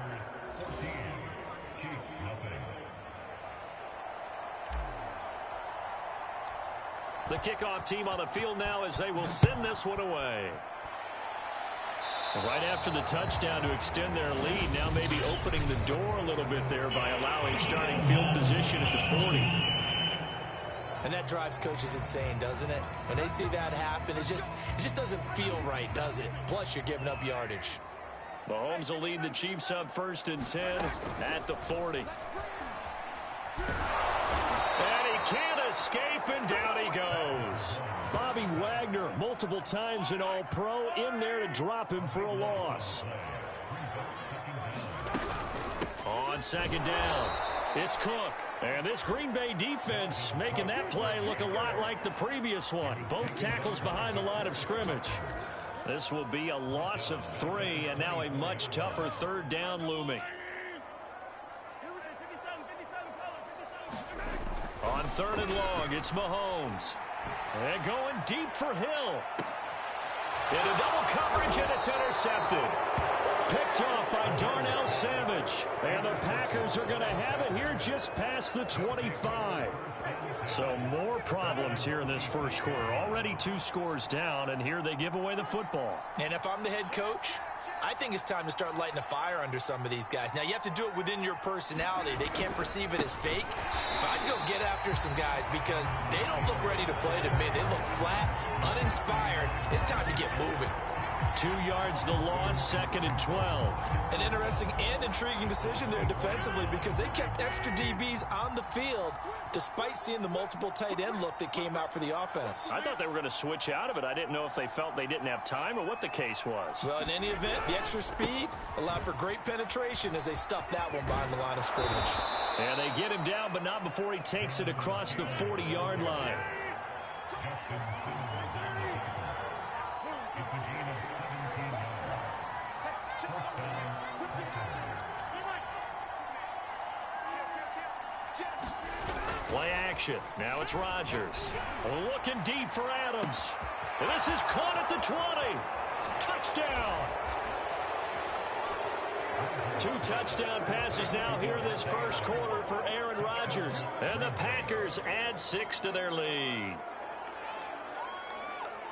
The kickoff team on the field now as they will send this one away. Right after the touchdown to extend their lead, now maybe opening the door a little bit there by allowing starting field position at the 40. And that drives coaches insane, doesn't it? When they see that happen, it just doesn't feel right, does it? Plus, you're giving up yardage. Mahomes will lead the Chiefs up 1st and 10 at the 40. And he can't escape, and down he goes. Bobby Wagner, multiple times an All-Pro, in there to drop him for a loss. On 2nd down, it's Cook. And this Green Bay defense making that play look a lot like the previous one. Both tackles behind the line of scrimmage. This will be a loss of 3, and now a much tougher 3rd down looming. On 3rd and long, it's Mahomes. And going deep for Hill. Into double coverage, and it's intercepted. Picked off by Darnell Savage. And the Packers are going to have it here just past the 25. So more problems here in this first quarter. Already 2 scores down, and here they give away the football. And if I'm the head coach, I think it's time to start lighting a fire under some of these guys. Now, you have to do it within your personality. They can't perceive it as fake. But I'd go get after some guys because they don't look ready to play to me. They look flat, uninspired. It's time to get moving. 2 yards the loss, 2nd and 12. An interesting and intriguing decision there defensively because they kept extra DBs on the field despite seeing the multiple tight end look that came out for the offense. I thought they were going to switch out of it. I didn't know if they felt they didn't have time or what the case was. Well, in any event, the extra speed allowed for great penetration as they stuffed that one behind the line of scrimmage. And they get him down, but not before he takes it across the 40-yard line. Play action. Now it's Rodgers. Looking deep for Adams. And this is caught at the 20. Touchdown. 2 touchdown passes now here in this first quarter for Aaron Rodgers. And the Packers add 6 to their lead.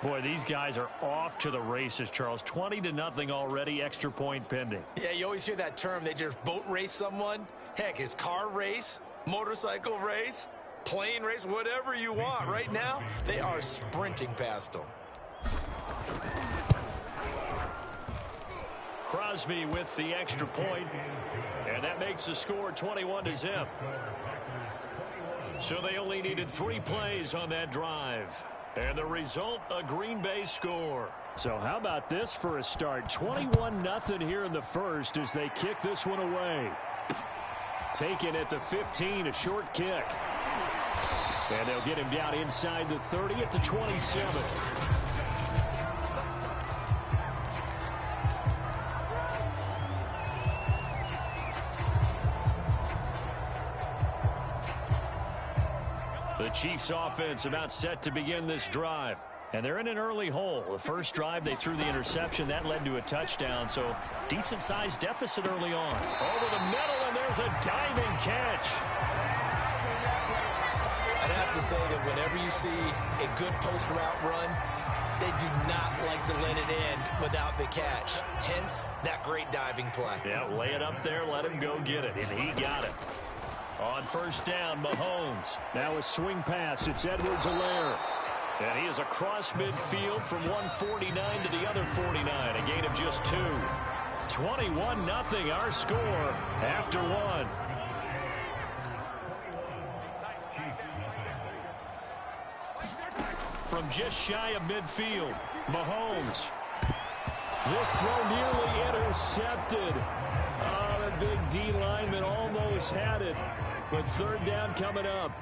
Boy, these guys are off to the races, Charles. 20-0 already, extra point pending. Yeah, you always hear that term. They just boat race someone. Heck, it's car race, motorcycle race, plane race, whatever you want. Right now, they are sprinting past them. Crosby with the extra point, and that makes the score 21-0. So they only needed 3 plays on that drive. And the result, a Green Bay score. So how about this for a start? 21-0 here in the first as they kick this one away. Taken at the 15, a short kick. And they'll get him down inside the 30 at the 27. The Chiefs offense about set to begin this drive. And they're in an early hole. The first drive, they threw the interception. That led to a touchdown. So decent-sized deficit early on. Over the middle, and there's a diving catch. I'd have to say that whenever you see a good post-route run, they do not like to let it end without the catch. Hence, that great diving play. Yeah, lay it up there, let him go get it. And he got it. On first down, Mahomes. Now a swing pass. It's Edwards-Helaire. And he is across midfield from one 49 to the other 49. A gain of just 2. 21-0 our score after 1. from just shy of midfield. Mahomes. This throw nearly intercepted. Oh, the big D lineman almost had it. But third down coming up.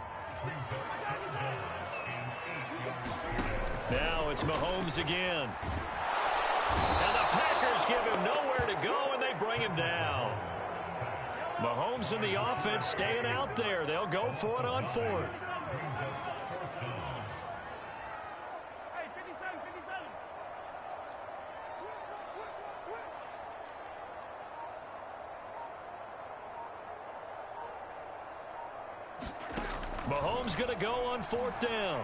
Now it's Mahomes again. And the Packers give him nowhere to go, and they bring him down. Mahomes and the offense staying out there. They'll go for it on fourth. Mahomes going to go on fourth down.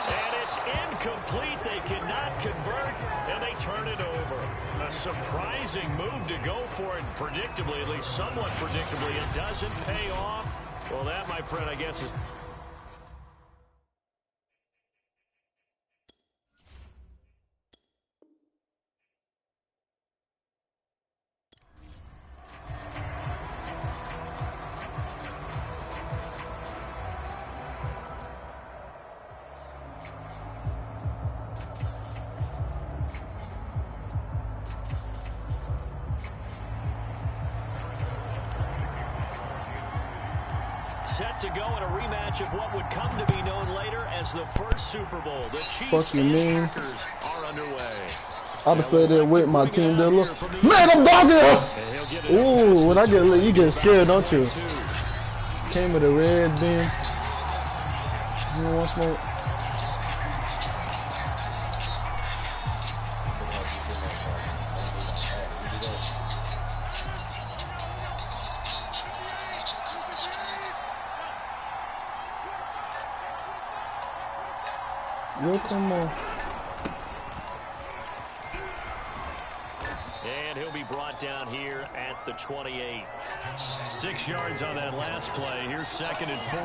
And it's incomplete. They cannot convert, and they turn it over. A surprising move to go for it, predictably, at least somewhat predictably. It doesn't pay off. Well, that, my friend, I guess is... set to go in a rematch of what would come to be known later as the first Super Bowl. The Chiefs and Packers are underway. I'd have said that with my team, Dilla. Man, I'm dogging. Ooh, when I get lit, you get scared, don't you? Came with a red bin. You want smoke? Yo, come on. And he'll be brought down here at the 28. 6 yards on that last play. Here's 2nd and 4.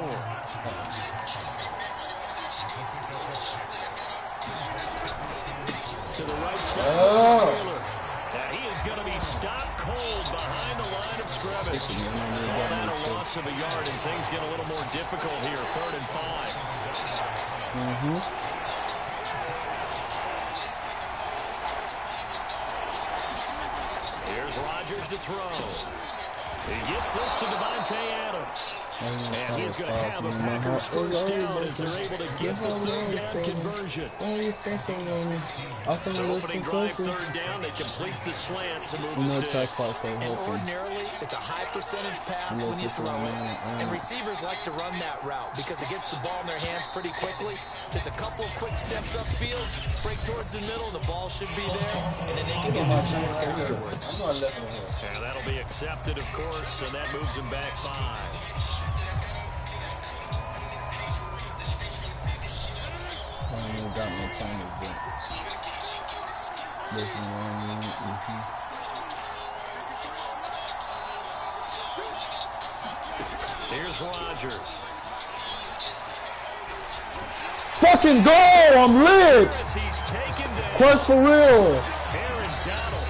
To the right side. Now he is going to be stopped cold behind the line of scrimmage. Call that a loss of a yard, and things get a little more difficult here. 3rd and 5. Here's Rodgers to throw. He gets this to Devontae Adams. And he's going to have a Packers first down as they're able to get the third down conversion. So opening drive, third down, they complete the slant to move the sticks. And ordinarily, it's a high percentage pass when you throw it. And receivers like to run that route because it gets the ball in their hands pretty quickly. Just a couple of quick steps upfield, break towards the middle, the ball should be there, and then they can get this afterwards. And that'll be accepted, of course, and that moves him back 5. Got my time this one. Here's Rodgers. Fucking go! I'm lit! Quest for real! Aaron Donald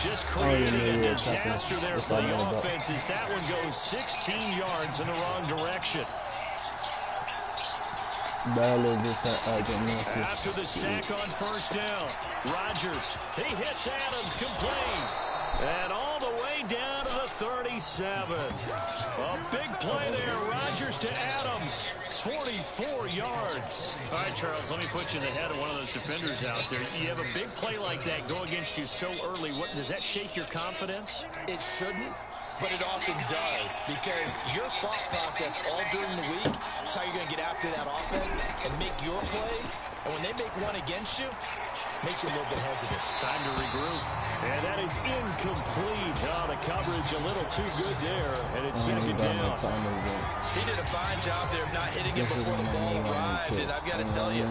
just creating a disaster there for the offense as that one goes 16 yards in the wrong direction. After the sack on first down, Rodgers, he hits Adams complete. And all the way down to the 37. A big play there, Rodgers to Adams, 44 yards. All right, Charles, let me put you in the head of one of those defenders out there. You have a big play like that go against you so early. What does that shake your confidence? It shouldn't. But it often does, because your thought process all during the week is how you're going to get after that offense and make your plays. And when they make one against you, makes you a little bit hesitant. Time to regroup. And that is incomplete. Oh, the coverage a little too good there, and it's 2nd down. He did a fine job there of not hitting it before the ball arrived. And I've got to tell you,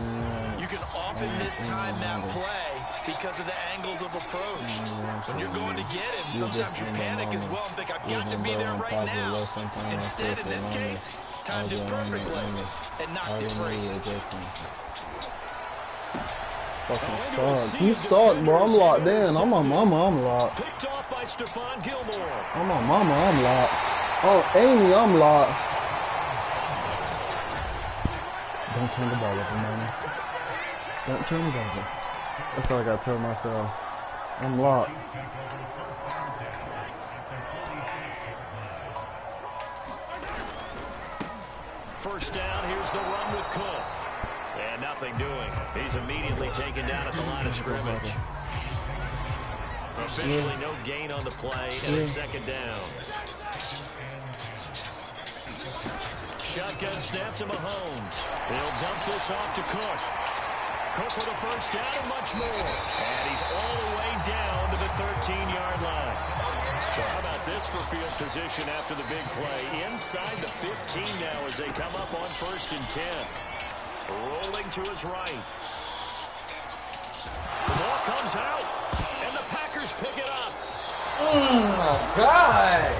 you can often mistime that play because of the angles of approach. When you're going to get him, sometimes you panic as well and think, I've got to be there right now. Instead, in this case, timed it perfectly and knocked it free. Fucking suck. You suck, bro. I'm locked in. I'm my mama, I'm locked. Picked off by Stephon Gilmore. I'm my mama, I'm locked. Oh, Amy, I'm locked. Don't turn the ball over, man. Don't turn the ball over. That's all I gotta tell myself. I'm locked. First down, here's the run with Cook. And nothing doing. He's immediately taken down at the line of scrimmage. Officially no gain on the play, and a second down. Shotgun snap to Mahomes. He'll dump this off to Cook. Cook with a first down and much more. And he's all the way down to the 13-yard line. So how about this for field position after the big play? Inside the 15 now as they come up on 1st and 10. Rolling to his right. The ball comes out, and the Packers pick it up. Oh, my God.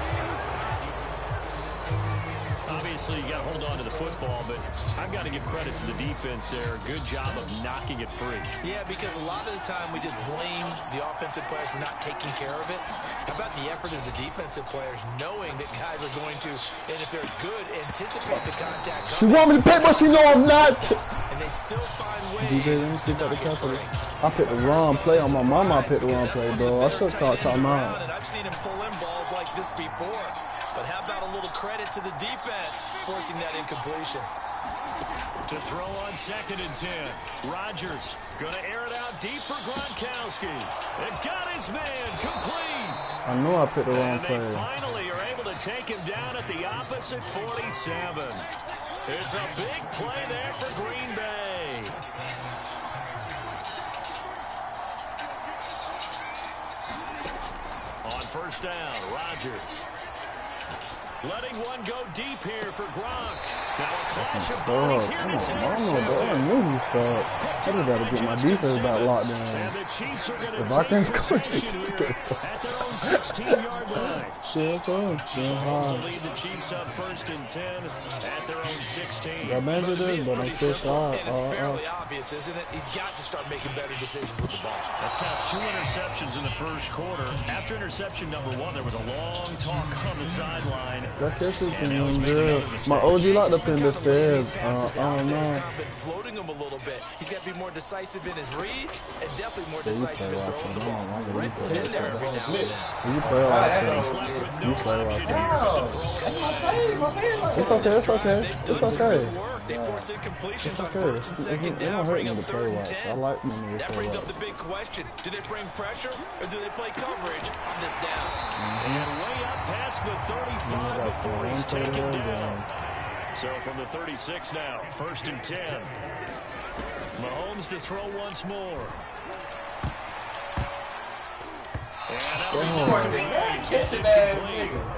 Obviously, you got to hold on to the football, but I've got to give credit to the defense there. Good job of knocking it free. Yeah, because a lot of the time we just blame the offensive players for not taking care of it. How about the effort of the defensive players knowing that guys are going to, and if they're good, anticipate the contact She coming. want me to pay, but she know I'm not. And they still find ways DJ, let me see to about the knock it calculator. free. I picked the wrong play on my mama. I picked the wrong play, bro. I should have called timeout. And I've seen him pull in balls like this before. But how about a little credit to the defense forcing that incompletion? To throw on 2nd and 10. Rodgers going to air it out deep for Gronkowski. It got his man complete. I know I picked the wrong And they play. finally are able to take him down at the opposite 47. It's a big play there for Green Bay. On 1st down, Rodgers. Letting one go deep here for Gronk. Now a clash of bodies here, and it's Come on, bro. I knew he sucked. I just gotta get my defense back locked down. And the Chiefs are going to If I can take score, possession here at their own 16-yard line. Still fun. Still Also hard. lead the Chiefs up 1st and 10 at their own 16. Got man to this, but I'm still shy. And it's fairly obvious, isn't it? He's got to start making better decisions with the ball. That's now 2 interceptions in the first quarter. After interception number 1, there was a long talk on the sideline. Let's get this thing good. My OG locked up in the feds. I don't know. Been floating him a little bit. He's got to be more decisive in his reads and definitely more Yeah, you decisive play in like throwing the that. ball. You Right in there every now and then. You play like that. He's left with no You play like option that. here. It's okay. It's okay. They've It's done some okay. good work. They force incompletions It's on okay. 1st and 2nd It down, don't hurt bring me up to play 3rd and like. 10. I like when they That play brings like. up the big question. Do they bring pressure or do they play coverage on this down? And way up past the 35 before he's taken down. So from the 36 now, 1st and 10. Mahomes to throw once more. Catch it, man.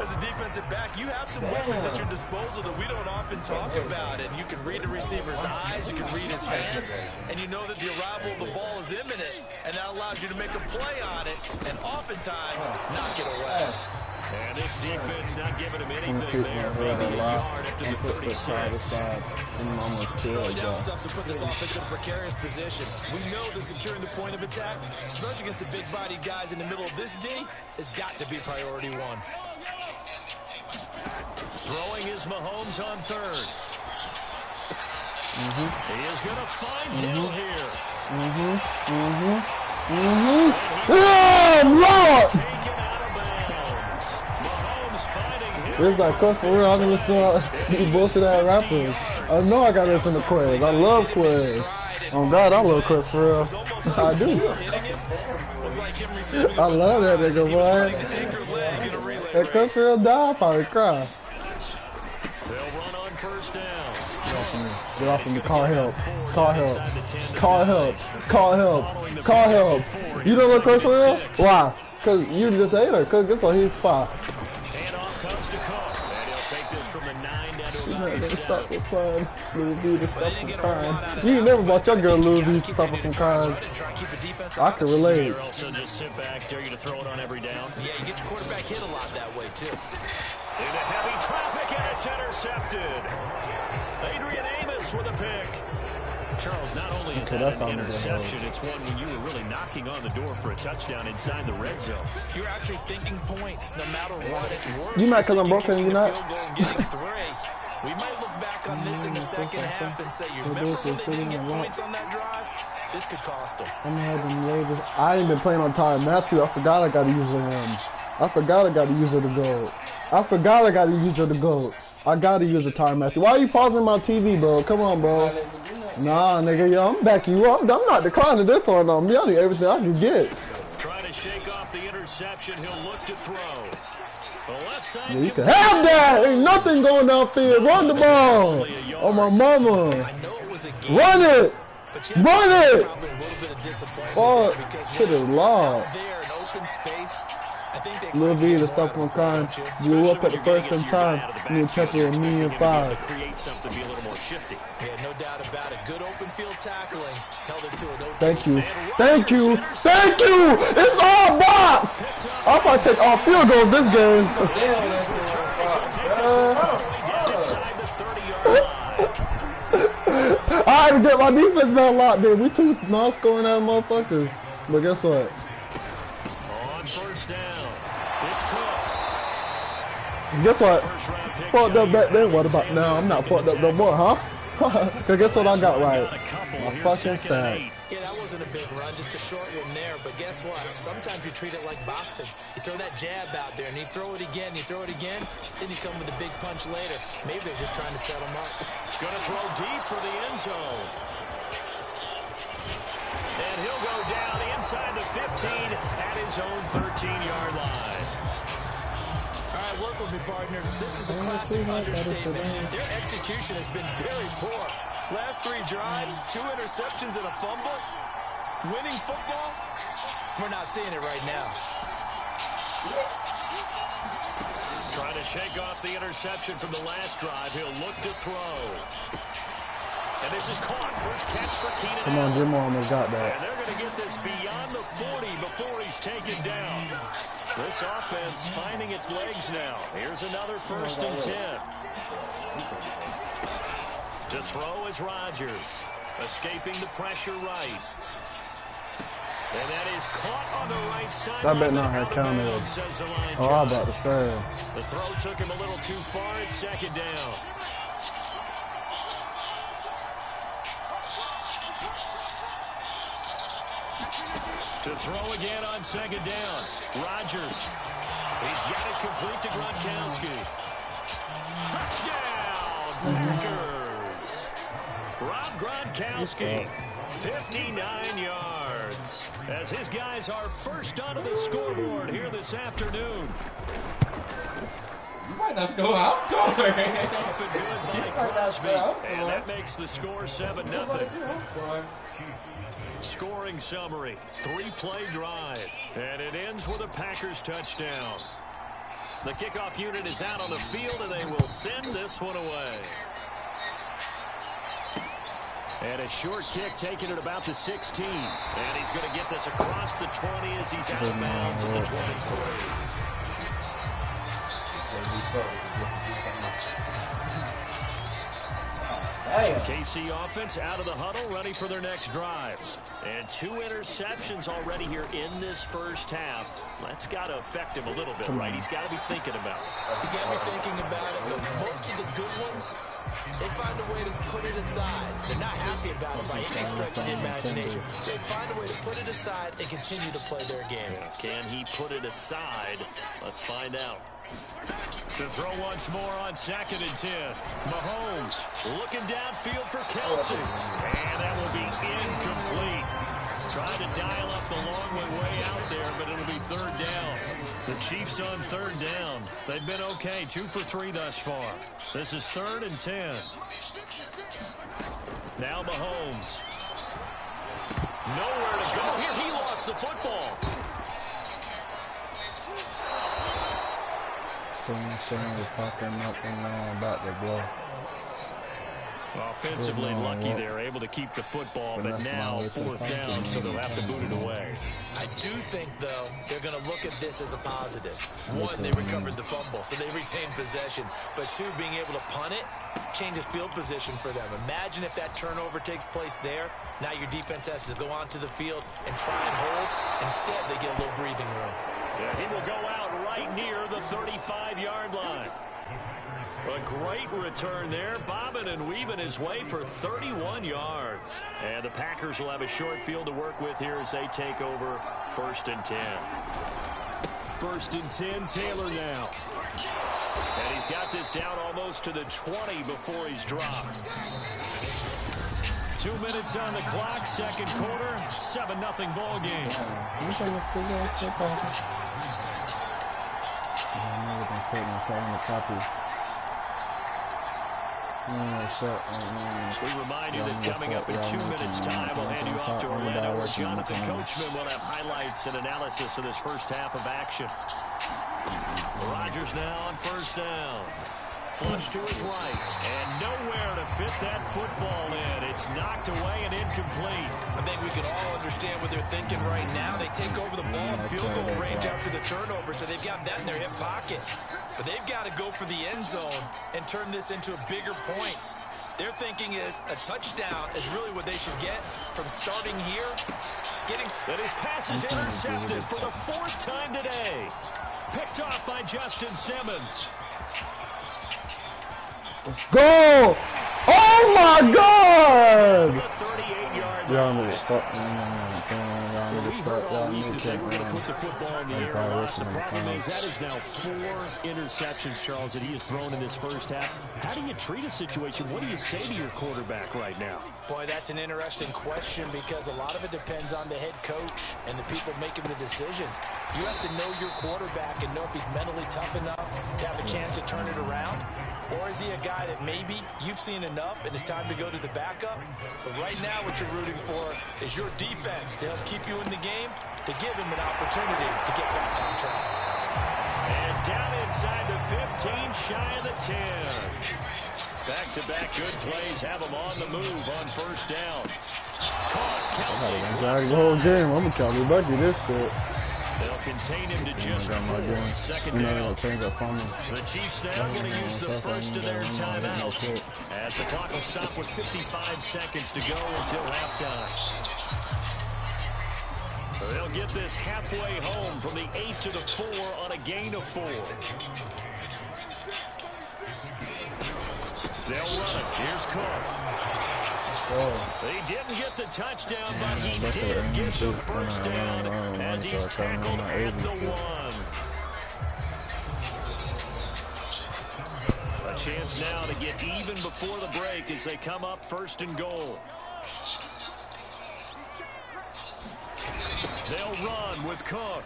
As a defensive back, you have some weapons at your disposal that we don't often talk about. And you can read the receiver's eyes, you can read his hands, and you know that the arrival of the ball is imminent. And that allows you to make a play on it and oftentimes knock it away. And this defense not giving him anything Keep my there. head Maybe a a lot yard up to the and put the side to 36. side. I'm almost killed. Early down stuff to put this offense in a precarious position. We know that securing the point of attack, especially against the big-bodied guys in the middle of this D, has got to be priority 1. Throwing is Mahomes on 3rd. He is going to find Hill here. Yeah, I'm locked. Taken out of bounds. Mahomes finding Hill. It's like, cut for real. I can listen to these bullshit ass rappers. I know I gotta listen to Quez. I love Quez. Oh God, I love Quez for real. I do. I love that nigga, boy. That cut for real die, I'll probably cry. They'll run on 1st down. Get off of me. Call help. Call help. Call help. Call help. Call help. You don't look Quez for real? Why? Cause you just ate her. Cause guess what? He's spot. Handoff comes to Cook. And he'll take this from the 9 down to about the Stop 7. with fun. Louis V to stop from crying. You ain't never bought your girl Louis V to stop her from crying. I can relate. They're also just sit back, dare you to throw it on every down. Yeah, you get your quarterback hit a lot that way, too. Into heavy traffic, and it's intercepted. Adrian Amos with a pick. Charles, not only is Okay, that that's an on the interception, it's one when you were really knocking on the door for a touchdown inside the red zone. You're actually thinking points no matter what. You mad 'cause I'm broken, you not? We might look back on this in the second half and say, you remember when they didn't get points on that drive? This could cost them. I'm having Raiders. I ain't been playing on Tyron Matthew. I forgot I got to use him. I forgot I got to use her to go. I forgot I got to use her to go. I got to use the Tyron Matthew. Why are you pausing my TV, bro? Come on, bro. Nah, nigga, yo, I'm backing you up. I'm not declining this one on me. I need everything I can get. Trying to shake off the interception. He'll look to throw. The left side. Yeah, you can have that. Ain't nothing going downfield. Run the ball. Oh, my mama. Run it. Run it. Oh, to the law. Lil V, the stuff one time, blew up at the first time. You check it $1.5 million. Create something, be a little more shifty. Yeah, no doubt about it. Good open field tackling. Held it to an open. Thank you. Thank you. Thank you. It's all box. I'll probably take all field goals this game. I had to get my defense back locked, dude. We two non-scoring ass motherfuckers. But guess what? On first down, it's Cook. Guess what? Fucked up back then. What about now? I'm not fucked up no more, huh? Cause guess what I got right? My fucking sack. Yeah, that wasn't a big run, just a short one there. But guess what? Sometimes you treat it like boxing. You throw that jab out there, and you throw it again, you throw it again, then you come with a big punch later. Maybe they're just trying to set him up. Going to throw deep for the end zone. And he'll go down inside the 15 at his own 13-yard line. All right, work with me, partner. This is a classic understatement. Their execution has been very poor. Last 3 drives, 2 interceptions and a fumble. Winning football, we're not seeing it right now. Trying to shake off the interception from the last drive. He'll look to throw. And this is caught. First catch for Keenan. Come on, Jim almost got that. And they're going to get this beyond the 40 before he's taken down. This offense finding its legs now. Here's another 1st and 10. To throw is Rodgers. Escaping the pressure right. And that is caught on the right side. I bet not have counted. Oh, I'm about to say. The throw took him a little too far. It's 2nd down. To throw again on 2nd down. Rodgers. He's got it complete to Gronkowski. Touchdown, Packers. Rob Gronkowski, 59 yards. As his guys are first onto the scoreboard here this afternoon. You might not go out. Go away. Up and good by Crosby. And that makes the score 7-0. Scoring summary, 3-play drive, and it ends with a Packers touchdown. The kickoff unit is out on the field, and they will send this one away. And a short kick taken at about the 16. And he's going to get this across the 20 as he's out of bounds at the 23. KC offense out of the huddle, ready for their next drive. And 2 interceptions already here in this first half. That's got to affect him a little bit, right? He's got to be thinking about it. He's got to be thinking about it, but most of the good ones, they find a way to put it aside. They're not happy about it by any stretch of the imagination. They find a way to put it aside and continue to play their game. Can he put it aside? Let's find out. To throw once more on 2nd and 10. Mahomes looking downfield for Kelsey. And that will be incomplete. Trying to dial up the long way out there, but it'll be 3rd down. The Chiefs on 3rd down. They've been okay, 2 for 3 thus far. This is 3rd and 10. Now Mahomes. Nowhere to go here. He lost the football. Is popping up and about to blow. Offensively lucky they're able to keep the football, but now 4th down, so they'll have to boot it away. I do think, though, they're going to look at this as a positive. 1, they recovered the fumble, so they retained possession. But 2, being able to punt it changes field position for them. Imagine if that turnover takes place there. Now your defense has to go onto the field and try and hold. Instead, they get a little breathing room. Yeah, he will go out right near the 35-yard line. A great return there, bobbing and weaving his way for 31 yards. And the Packers will have a short field to work with here as they take over 1st and 10. 1st and 10, Taylor now. And he's got this down almost to the 20 before he's dropped. 2 minutes on the clock, 2nd quarter, 7-0 ball game. We remind you that coming up in 2 minutes' time, we'll hand you off to Orlando, where Jonathan Coachman will have highlights and analysis of this first half of action. Rodgers now on 1st down. Flush to his right, and nowhere to fit that football in. It's knocked away and incomplete. I think we can all understand what they're thinking right now. They take over the ball in field goal range after the turnover, so they've got that in their hip pocket. But they've got to go for the end zone and turn this into a bigger point. Their thinking is a touchdown is really what they should get from starting here. And his pass is intercepted for the 4th time today. Picked off by Justin Simmons. Let's go! Oh my God! 38-yard Y'all need to stop. Y'all need to stop. They were going to put the football in the air a lot. The problem is that is now 4 interceptions, Charles, that he has thrown in this first half. How do you treat a situation? What do you say to your quarterback right now? Boy, that's an interesting question because a lot of it depends on the head coach and the people making the decisions. You have to know your quarterback and know if he's mentally tough enough to have a chance to turn it around. Or is he a guy that maybe you've seen enough and it's time to go to the backup? But right now what you're rooting for is your defense to help keep you in the game, to give him an opportunity to get back on track. And down inside the 15, shy of the 10. Back-to-back good plays have him on the move on 1st down. Caught Kelsey's left the whole side. game. I'm gonna count me lucky this shit. They'll contain him to just 4. 2nd down. The Chiefs now going to use the first of their timeouts as the clock will stop with 55 seconds to go until halftime. They'll get this halfway home from the 8 to the 4 on a gain of 4. They'll run it. Here's Cook. He didn't get the touchdown, but he did get the first down as he's tackled at the 1. A chance now to get even before the break as they come up 1st and goal. They'll run with Cook.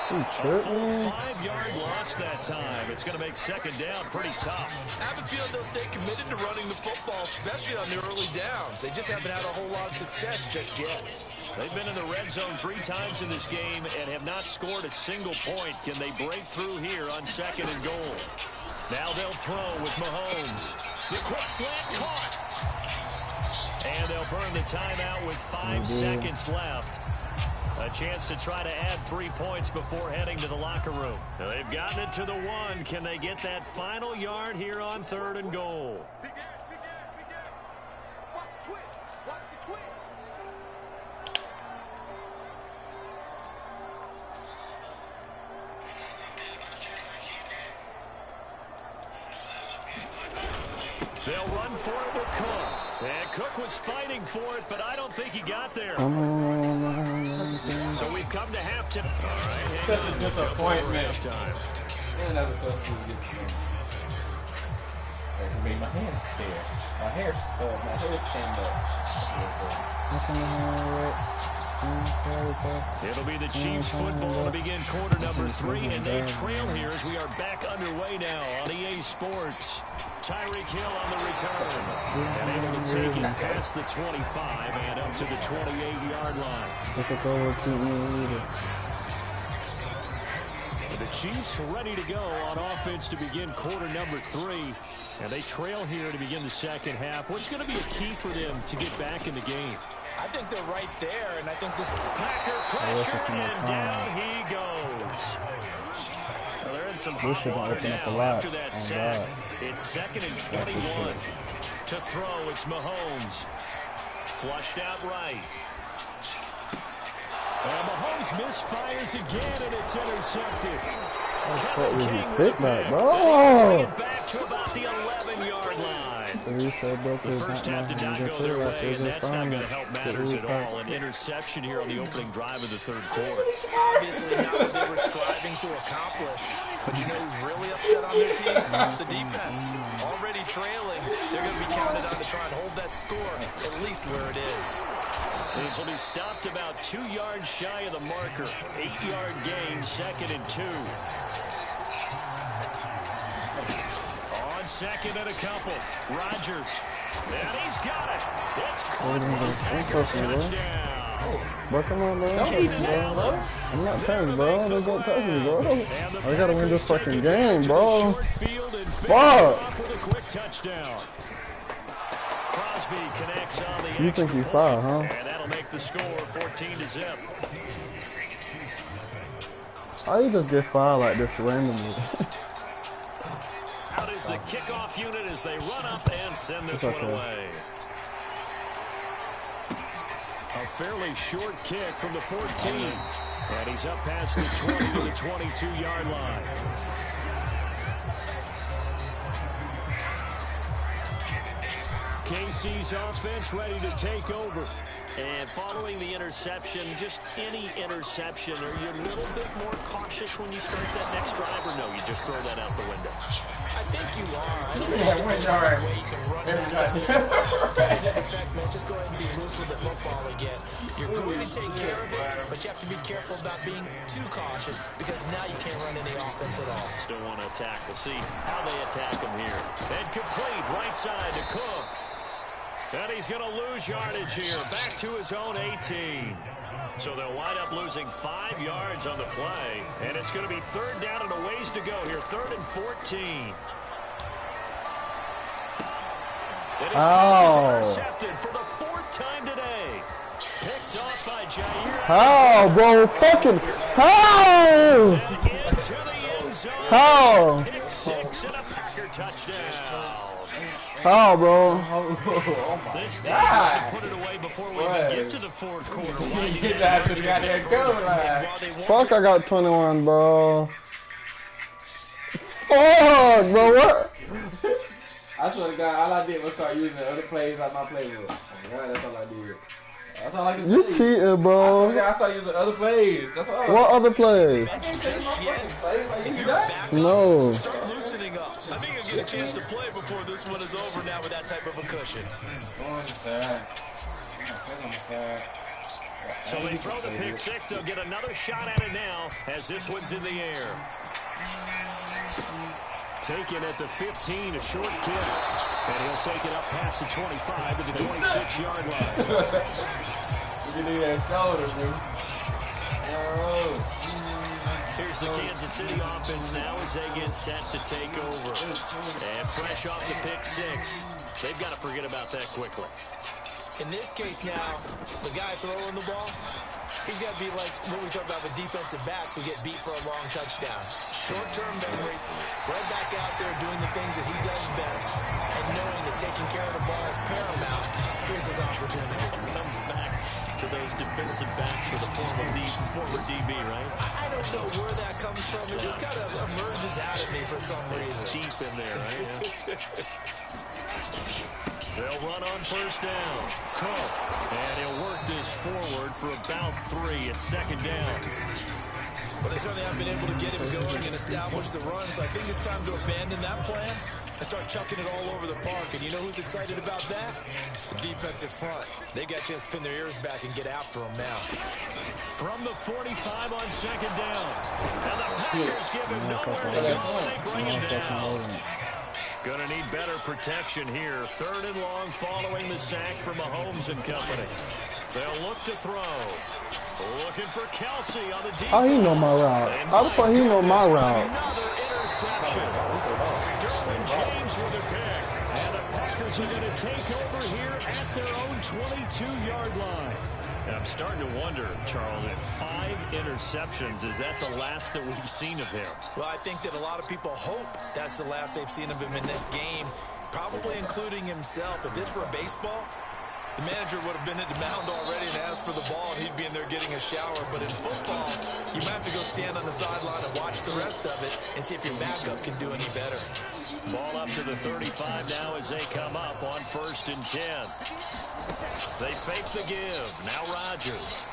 A full 5-yard loss that time. It's going to make 2nd down pretty tough. I have a feeling they'll stay committed to running the football, especially on the early downs. They just haven't had a whole lot of success just yet. They've been in the red zone 3 times in this game and have not scored a single point. Can they break through here on 2nd and goal? Now they'll throw with Mahomes. The quick slant caught. And they'll burn the timeout with 5 seconds left. A chance to try to add 3 points before heading to the locker room. Now they've gotten it to the 1. Can they get that final yard here on 3rd and goal? Watch the twitch. Watch the twitch. They'll run for it with Cook. And Cook was fighting for it, but I don't think he got there. So we've come to halftime. All right, Such a disappointment. Halftime. I never thought she would get to me. It made my hands scared. My hair stand up. It'll be the Chiefs football to begin quarter number 3, and they trail here as we are back underway now on EA Sports. Tyreek Hill on the return. And able to take it past the 25 and up to the 28-yard line. The Chiefs ready to go on offense to begin quarter number 3. And they trail here to begin the 2nd half. What's going to be a key for them to get back in the game? I think they're right there, and I think this Packer pressure, and down he goes. Well, they're in some hot water now after that sack. It's 2nd and 21. To throw, it's Mahomes. Flushed out right. And Mahomes misfires again, and it's intercepted. What was he King pick with that, the bro? pick. Back to about the 11-yard line. He said, bro, The first half did not go their way, and that's not going to help matters at all. An interception here on the opening drive of the third quarter. Obviously not what they were striving to accomplish. But you know who's really upset on their team? The defense. Already trailing. They're going to be counted on to try and hold that score at least where it is. This will be stopped about 2 yards shy of the marker. 8-yard gain, 2nd and 2. On second and a couple. Rodgers. And he's got it. It's caught for a touchdown. Bro, come on, bro. I'm not tense, bro. They don't touch me, bro. I gotta win this fucking game, bro. Fuck. Crosby connects on the You think he's foul, huh? And that'll make the score 14-0. How you just get fouled like this randomly? Out is the kickoff unit as they run up and send this one away. A fairly short kick from the 14. And he's up past the 20 to the 22-yard line. KC's offense ready to take over. And following the interception, just any interception, are you a little bit more cautious when you start that next drive, or no, you just throw that out the window? I think you are. I don't know way you can run that. In fact, man, just go ahead and be loose with the football again. You're going to take care of it, but you have to be careful about being too cautious because now you can't run any offense at all. Still want to attack. We'll see how they attack him here. And complete right side to Cook. And he's going to lose yardage here. Back to his own 18. So they'll wind up losing 5 yards on the play. And it's going to be 3rd down and a ways to go here. 3rd and 14. And his pass is intercepted for the 4th time today. Picked off by Jair. How, bro? Fucking how? Into the end zone. How? Pick 6 and a Packer touchdown. How, bro? Oh my This God. put it away before we even get to the 4th quarter. You get that to the goddamn goal line. Fuck, I got 21, bro. Fuck, bro, what? I swear to God, all I did was start using other plays like my playbook. Oh my God, that's all I did. That's all I can You do. cheating, bro. I started using other plays. That's all. What other plays? No. Start loosening up. I think you'll get a chance to play before this one is over now with that type of a cushion. On the side. On the side. So they throw the pick 6. They'll get another shot at it now as this one's in the air. Taken at the 15, a short kick. And he'll take it up past the 25 to the 26-yard line. You need that shoulder, dude. Oh. Here's the Kansas City offense now as they get set to take over. And fresh off the pick 6. They've got to forget about that quickly. In this case now, the guy throwing the ball, he's got to be like what we talk about with defensive backs who get beat for a long touchdown. Short-term memory, right back out there doing the things that he does best, and knowing that taking care of the ball is paramount. Here's his opportunity. Comes back to those defensive backs for the former DB, right? I don't know where that comes from. It just kind of emerges out of me for some reason. Deep in there, right? They'll run on 1st down. Cook. And he'll work this forward for about 3. It's 2nd down. Well, they certainly haven't been able to get him going and establish the run, so I think it's time to abandon that plan and start chucking it all over the park. And you know who's excited about that? The defensive front. They got a chance to pin their ears back and get after him now. From the 45 on 2nd down. And the Packers give him nowhere to go, and they bring him down. Going to need better protection here. 3rd and long following the sack from Mahomes and company. They'll look to throw. Looking for Kelsey on the defense. How he know my route? How the fuck he know my route? Another interception. Derwin James with a pick. And the Packers are going to take over here at their own 22-yard line. And I'm starting to wonder, Charles, if 5 interceptions, is that the last that we've seen of him? Well, I think that a lot of people hope that's the last they've seen of him in this game, probably including himself. If this were baseball, The manager would have been at the mound already and asked for the ball, and he'd be in there getting a shower. But in football, you might have to go stand on the sideline and watch the rest of it and see if your backup can do any better. Ball up to the 35 now as they come up on 1st and 10. They fake the give. Now Rodgers.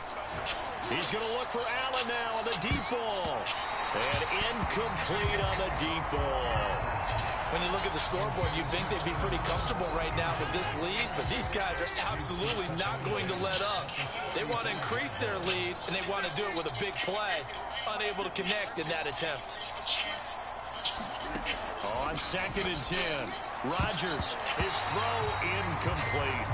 He's going to look for Allen now on the deep ball. And incomplete on the deep ball. When you look at the scoreboard, you'd think they'd be pretty comfortable right now with this lead, but these guys are absolutely not going to let up. They want to increase their lead, and they want to do it with a big play. Unable to connect in that attempt. On 2nd and 10, Rodgers, his throw incomplete.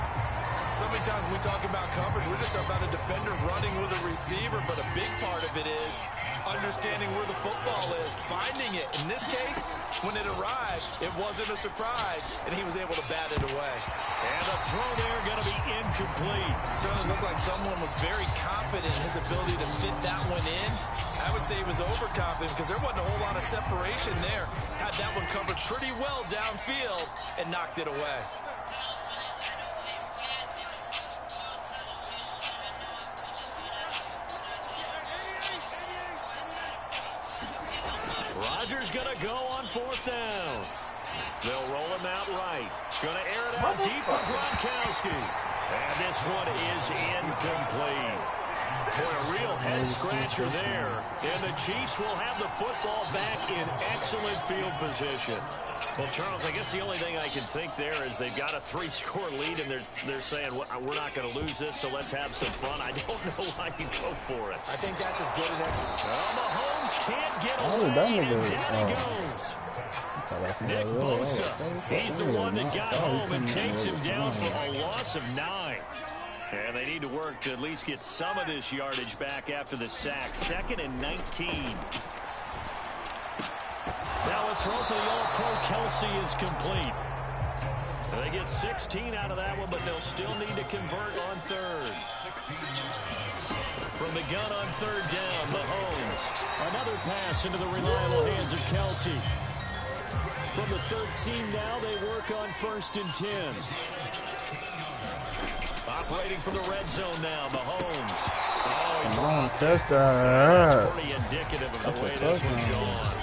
So many times when we talk about coverage, we're just talking about a defender running with a receiver, but a big part of it is understanding where the football is, finding it. In this case, when it arrived, it wasn't a surprise, and he was able to bat it away. And the throw there going to be incomplete. Certainly looked like someone was very confident in his ability to fit that one in. I would say he was overconfident because there wasn't a whole lot of separation there. Had that one covered pretty well downfield and knocked it away. Rodgers going to go on 4th down. They'll roll him out right. Going to air it out deep for Gronkowski. And this one is incomplete. Boy, a real head-scratcher there. And the Chiefs will have the football back in excellent field position. Well, Charles, I guess the only thing I can think there is they've got a 3-score lead, and they're saying, well, we're not going to lose this, so let's have some fun. I don't know why you go for it. I think that's as good an explanation. Mahomes can't get away, and down he goes. Nick Bosa, he's the one that got home and takes him down for a loss of 9. And they need to work to at least get some of this yardage back after the sack. 2nd and 19. Now a throw for the All-Pro Kelsey is complete. They get 16 out of that one, but they'll still need to convert on 3rd. From the gun on 3rd down, Mahomes. Another pass into the reliable hands of Kelsey. From the 13 now, they work on 1st and 10. Operating from the red zone now, Mahomes. Come on, touchdown. That's pretty indicative of the way this one's gone.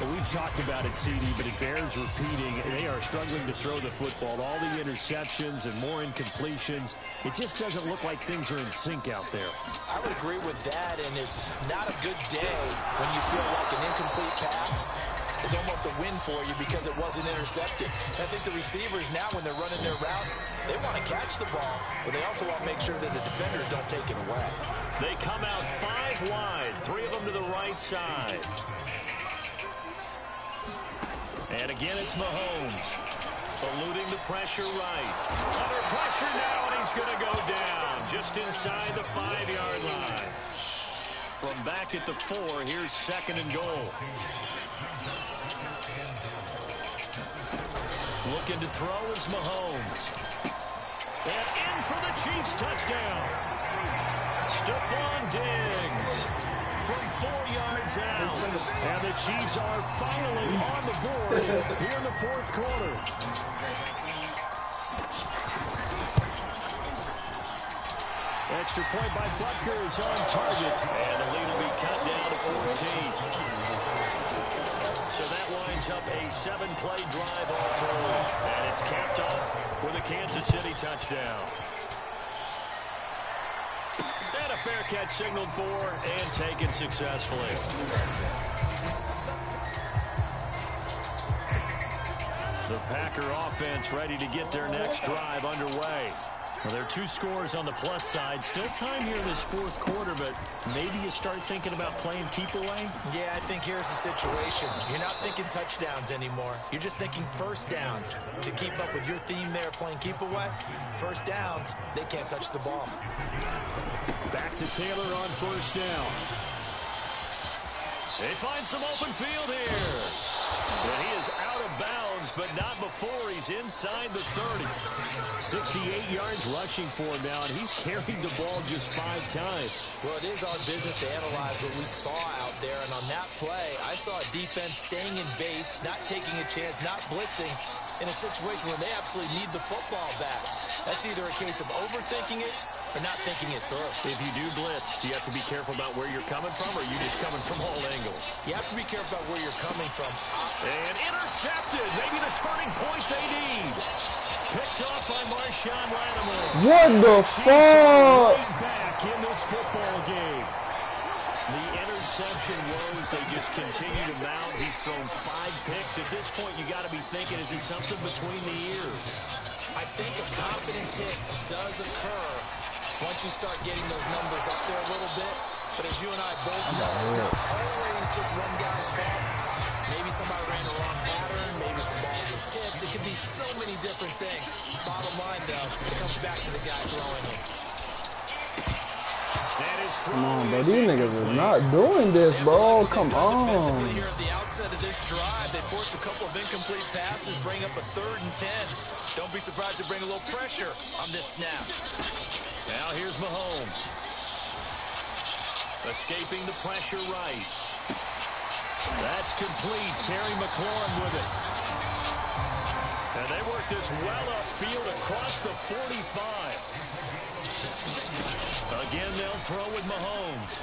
Well, we've talked about it, CD, but it bears repeating. They are struggling to throw the football. All the interceptions and more incompletions. It just doesn't look like things are in sync out there. I would agree with that, and it's not a good day when you feel like an incomplete pass is almost a win for you because it wasn't intercepted. I think the receivers now, when they're running their routes, they want to catch the ball, but they also want to make sure that the defenders don't take it away. They come out 5 wide, 3 of them to the right side. And again, it's Mahomes. Eluding the pressure right. Under pressure now, and he's going to go down just inside the 5-yard line. From back at the 4, here's 2nd and goal. Looking to throw is Mahomes. And in for the Chiefs touchdown. Stephon Diggs from 4 yards out. And the Chiefs are finally on the board here in the 4th quarter. Extra point by Butker is on target. And the lead will be cut down to 14. So that winds up a 7-play drive all told. And it's capped off with a Kansas City touchdown. And a fair catch signaled for and taken successfully. The Packer offense ready to get their next drive underway. Well, there are 2 scores on the plus side. Still time here in this 4th quarter, but maybe you start thinking about playing keep away? Yeah, I think here's the situation. You're not thinking touchdowns anymore. You're just thinking first downs. To keep up with your theme there, playing keep away, first downs, they can't touch the ball. Back to Taylor on 1st down. They find some open field here. And he is out of bounds, but not before he's inside the 30. 68 yards rushing for him now, and he's carried the ball just 5 times. Well, it is our business to analyze what we saw out there, and on that play, I saw a defense staying in base, not taking a chance, not blitzing, in a situation where they absolutely need the football back. That's either a case of overthinking it or not thinking it through. If you do blitz, do you have to be careful about where you're coming from, or are you just coming from all angles? You have to be careful about where you're coming from. And intercepted. Maybe the turning point they need. Picked off by Marshawn Lattimore. What the fuck? Right back in this football game. The interception woes, they just continue to mount. He's thrown 5 picks. At this point, you got to be thinking, is it something between the ears? I think a confidence hit does occur once you start getting those numbers up there a little bit. But as you and I both know, it's not always just one guy's fault. Maybe somebody ran the wrong pattern. Maybe some balls were tipped. It could be so many different things. Bottom line, though, it comes back to the guy throwing it. Come on, bro. These niggas is not doing this, bro. Come on. Here at the outset of this drive, they forced a couple of incomplete passes, bring up a 3rd and 10. Don't be surprised to bring a little pressure on this snap. Now here's Mahomes. Escaping the pressure right. That's complete. Terry McLaurin with it. And they work this well upfield across the 45. Again, they'll throw with Mahomes.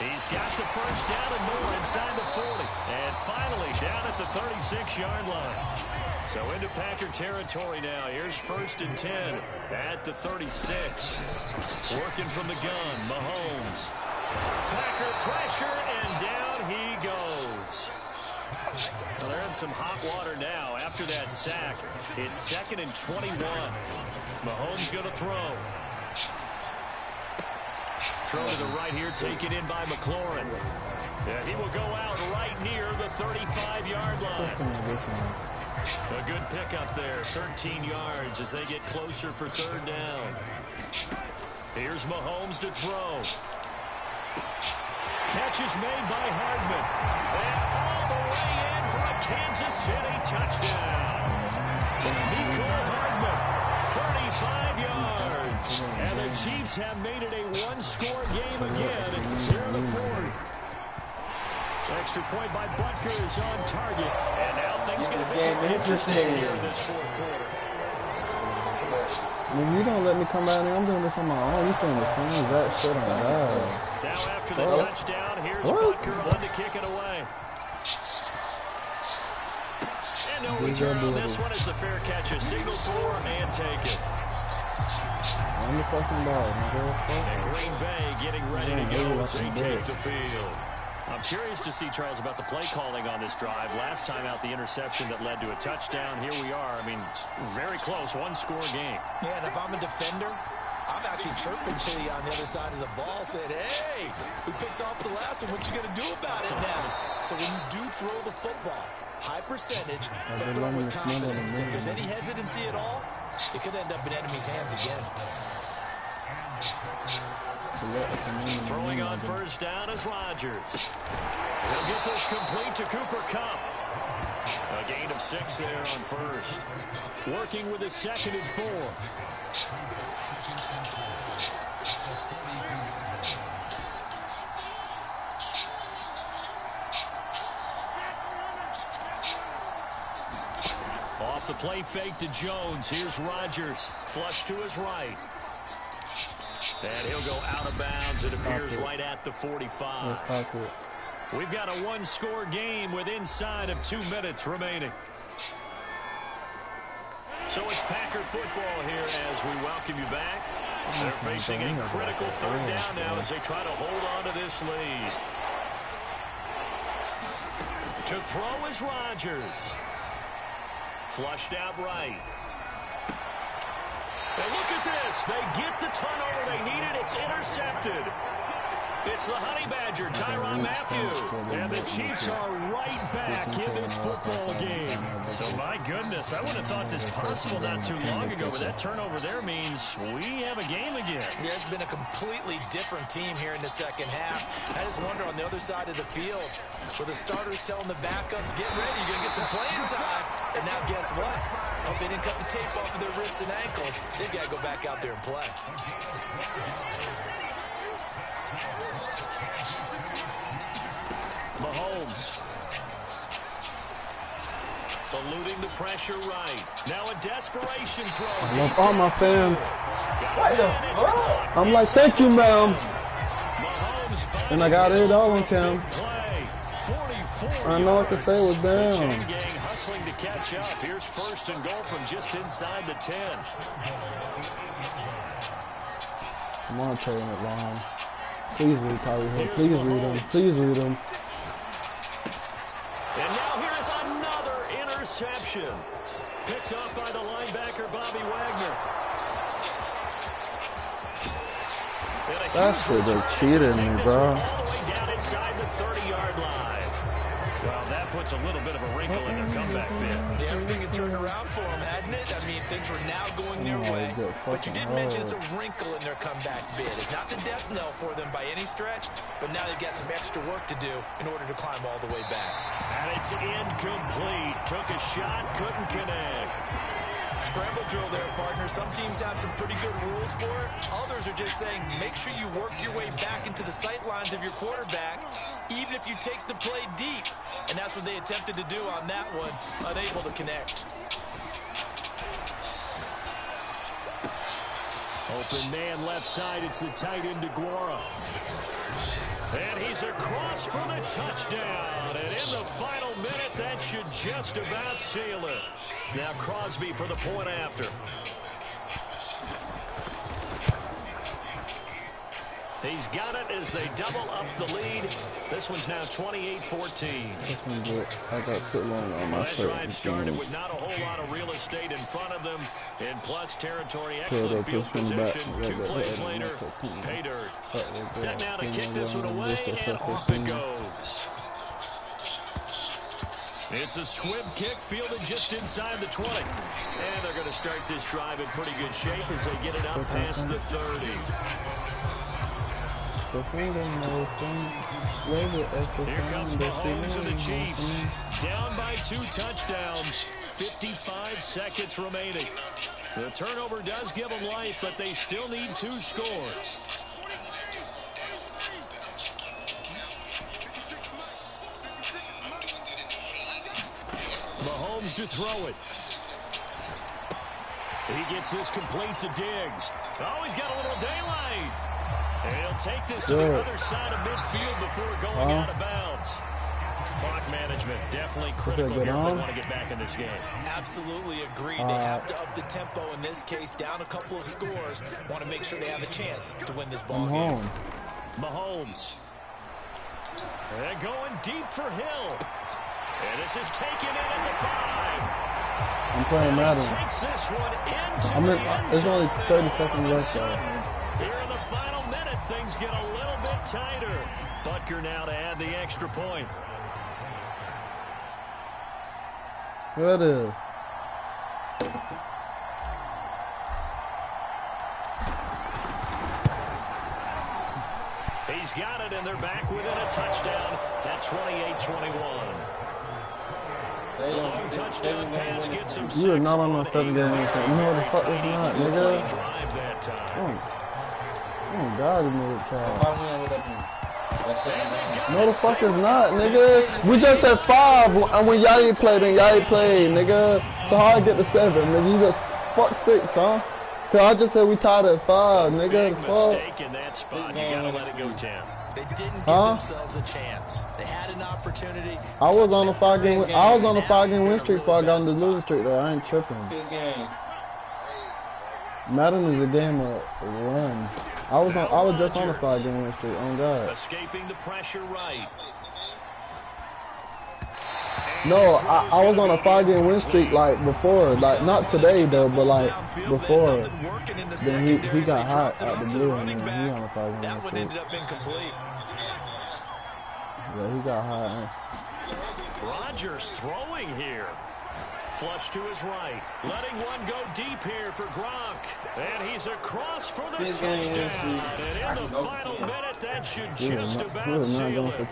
He's got the first down and more inside the 40. And finally, down at the 36-yard line. So into Packer territory now. Here's 1st and 10 at the 36. Working from the gun, Mahomes. Packer pressure, and down he goes. Well, they're in some hot water now after that sack. It's 2nd and 21. Mahomes going to throw. Throw to the right here, taken in by McLaurin. Yeah, he will go out right near the 35-yard line. A good pickup there, 13 yards as they get closer for 3rd down. Here's Mahomes to throw. Catch is made by Hardman. And all the way in for a Kansas City touchdown. Nicole Hardman, 35 yards. And the Chiefs have made it a 1-score game again here in the 4th. Extra point by Butker is on target. And now things going to be interesting here in this 4th quarter. If you don't let me come out here, I'm doing this on my own. You saying the same exact shit on God. Now after the touchdown, here's Butker, one to kick it away. And no return on this one as the fair catch is signaled for and taken. I'm the fucking ball, nigga. And Green Bay getting ready to go as they take the field. I'm curious to see, Charles, about the play calling on this drive. Last time out, the interception that led to a touchdown. Here we are. I mean, very close, 1-score game. Yeah, and if I'm a defender, I'm actually chirping to you on the other side of the ball, saying, hey, we picked off the last one. What you going to do about it now? So when you do throw the football, high percentage, but throw with confidence. If there's any hesitancy at all, it could end up in enemy's hands again. Throwing on 1st down is Rodgers. He'll get this complete to Cooper Kupp. A gain of 6 there on 1st. Working with his 2nd and 4. Off the play fake to Jones. Here's Rodgers. Flush to his right. And he'll go out of bounds. It appears right at the 45. We've got a 1-score game with inside of 2 minutes remaining. So it's Packer football here as we welcome you back. They're facing a critical 3rd down now as they try to hold on to this lead. To throw is Rodgers. Flushed out right. And look at this. They get the turnover they needed. It's intercepted. It's the Honey Badger, Tyrann Mathieu. And the Chiefs are right back in this football game. So, my goodness, I would have thought this possible not too long ago, but that turnover there means we have a game again. There's been a completely different team here in the 2nd half. I just wonder on the other side of the field, where the starters telling the backups, get ready, you're going to get some playing time. And now guess what? Hope they didn't cut the tape off of their wrists and ankles. They've got to go back out there and play. Mahomes. The eluding the pressure right. Now a desperation throw. I love all my fans. What the fuck? I'm like, thank you, ma'am. And I got it all on cam. I know what to say was down. The gang hustling to catch up. Here's first and goal from just inside the 10. Come on, Trey it long. Please read Tyreek Hill. Please read him. Please read him. And now here is another interception. Picked up by the linebacker, Bobby Wagner. That shit just cheated me, bro. All the way down inside the 30-yard line. Well, that puts a little bit of a wrinkle in their comeback bid. Yeah, everything had turned around for them, hadn't it? I mean, things were now going their way. But you did mention it's a wrinkle in their comeback bid. It's not the death knell for them by any stretch, but now they've got some extra work to do in order to climb all the way back. And it's incomplete. Took a shot, couldn't connect. Scramble drill there, partner. Some teams have some pretty good rules for it. Others are just saying, make sure you work your way back into the sight lines of your quarterback, even if you take the play deep. And that's what they attempted to do on that one, unable to connect. Open man left side. It's the tight end, DeGuara. And he's across for the touchdown. And in the final minute, that should just about seal it. Now Crosby for the point after. He's got it as they double up the lead. This one's now 28-14. I got too long on my That drive started with not a whole lot of real estate in front of them. In plus territory, excellent field position. 2 plays later, pay dirt. Set now to kick this one away, and off it goes. It's a squib kick fielded just inside the 20. And they're going to start this drive in pretty good shape as they get it up past the 30. Here comes Mahomes and the Chiefs. Down by 2 touchdowns. 55 seconds remaining. The turnover does give them life, but they still need 2 scores. Mahomes to throw it. He gets this complete to Diggs. Oh, he's got a little daylight. And he'll take this to the other side of midfield before going out of bounds. Clock management definitely critical here if they want to get back in this game. Absolutely agreed. They have to up the tempo in this case, down a couple of scores. Want to make sure they have a chance to win this ball game. Mahomes. And going deep for Hill. And this is taken in at the 5. I'm playing Madden. Takes this one into the end There's only zone. 30 seconds left, though. Here in the final minute, things get a little bit tighter. Butker now to add the extra point. There it is. He's got it, and they're back within a touchdown at 28-21. The long touchdown pass gets him 6. You are not on no 7-game anything. No, the fuck is not, nigga. Drive that time. Oh, God, this nigga cat. No, the fuck is not, nigga. We just said 5, and when Yachty played, then Yachty played, nigga. So how I get to 7, nigga? You just fuck 6, huh? Cause I just said we tied at 5, nigga. Big mistake in that spot. You gotta let it go 10. They didn't give themselves a chance. They had an opportunity. I was on a 5-game win streak before I got on the losing streak, though. I ain't tripping. Madden is a game of runs. I was just on a 5-game win streak. Oh God. Escaping the pressure right. No, I was on a 5-game win streak like before, like not today though, but like before. Then he got hot out the blue and then he on a 5-game That one win ended streak. up incomplete. Yeah, he got hot. Rodgers throwing here. Flush to his right. Letting one go deep here for Gronk. And he's across for the touchdown. And in the final minute, that should just about seal it.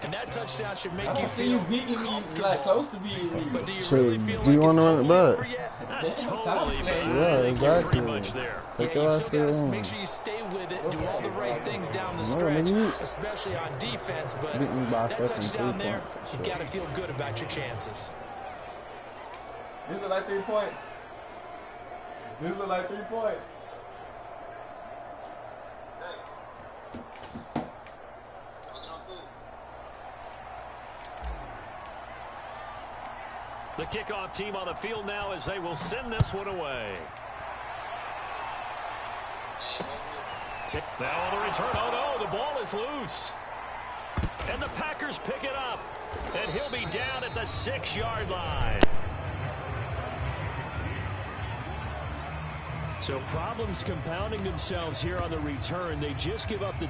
And that touchdown should make you feel comfortable. Like close to beating me. But do you really feel Do you like want it's to run it totally over back? yet? Not totally, but Yeah, I think you're exactly. pretty much there. Take Yeah, your you ass still to the got to room. make sure you stay with it, do all the right things down the No, stretch, nigga. especially on defense. But Beat me by that fucking touchdown 3 there, points. you got to feel good about your chances. These look like 3 points. These look like 3 points. The kickoff team on the field now as they will send this one away. Now on the return. Oh, no, the ball is loose. And the Packers pick it up. And he'll be down at the 6-yard line. So problems compounding themselves here on the return. They just give up the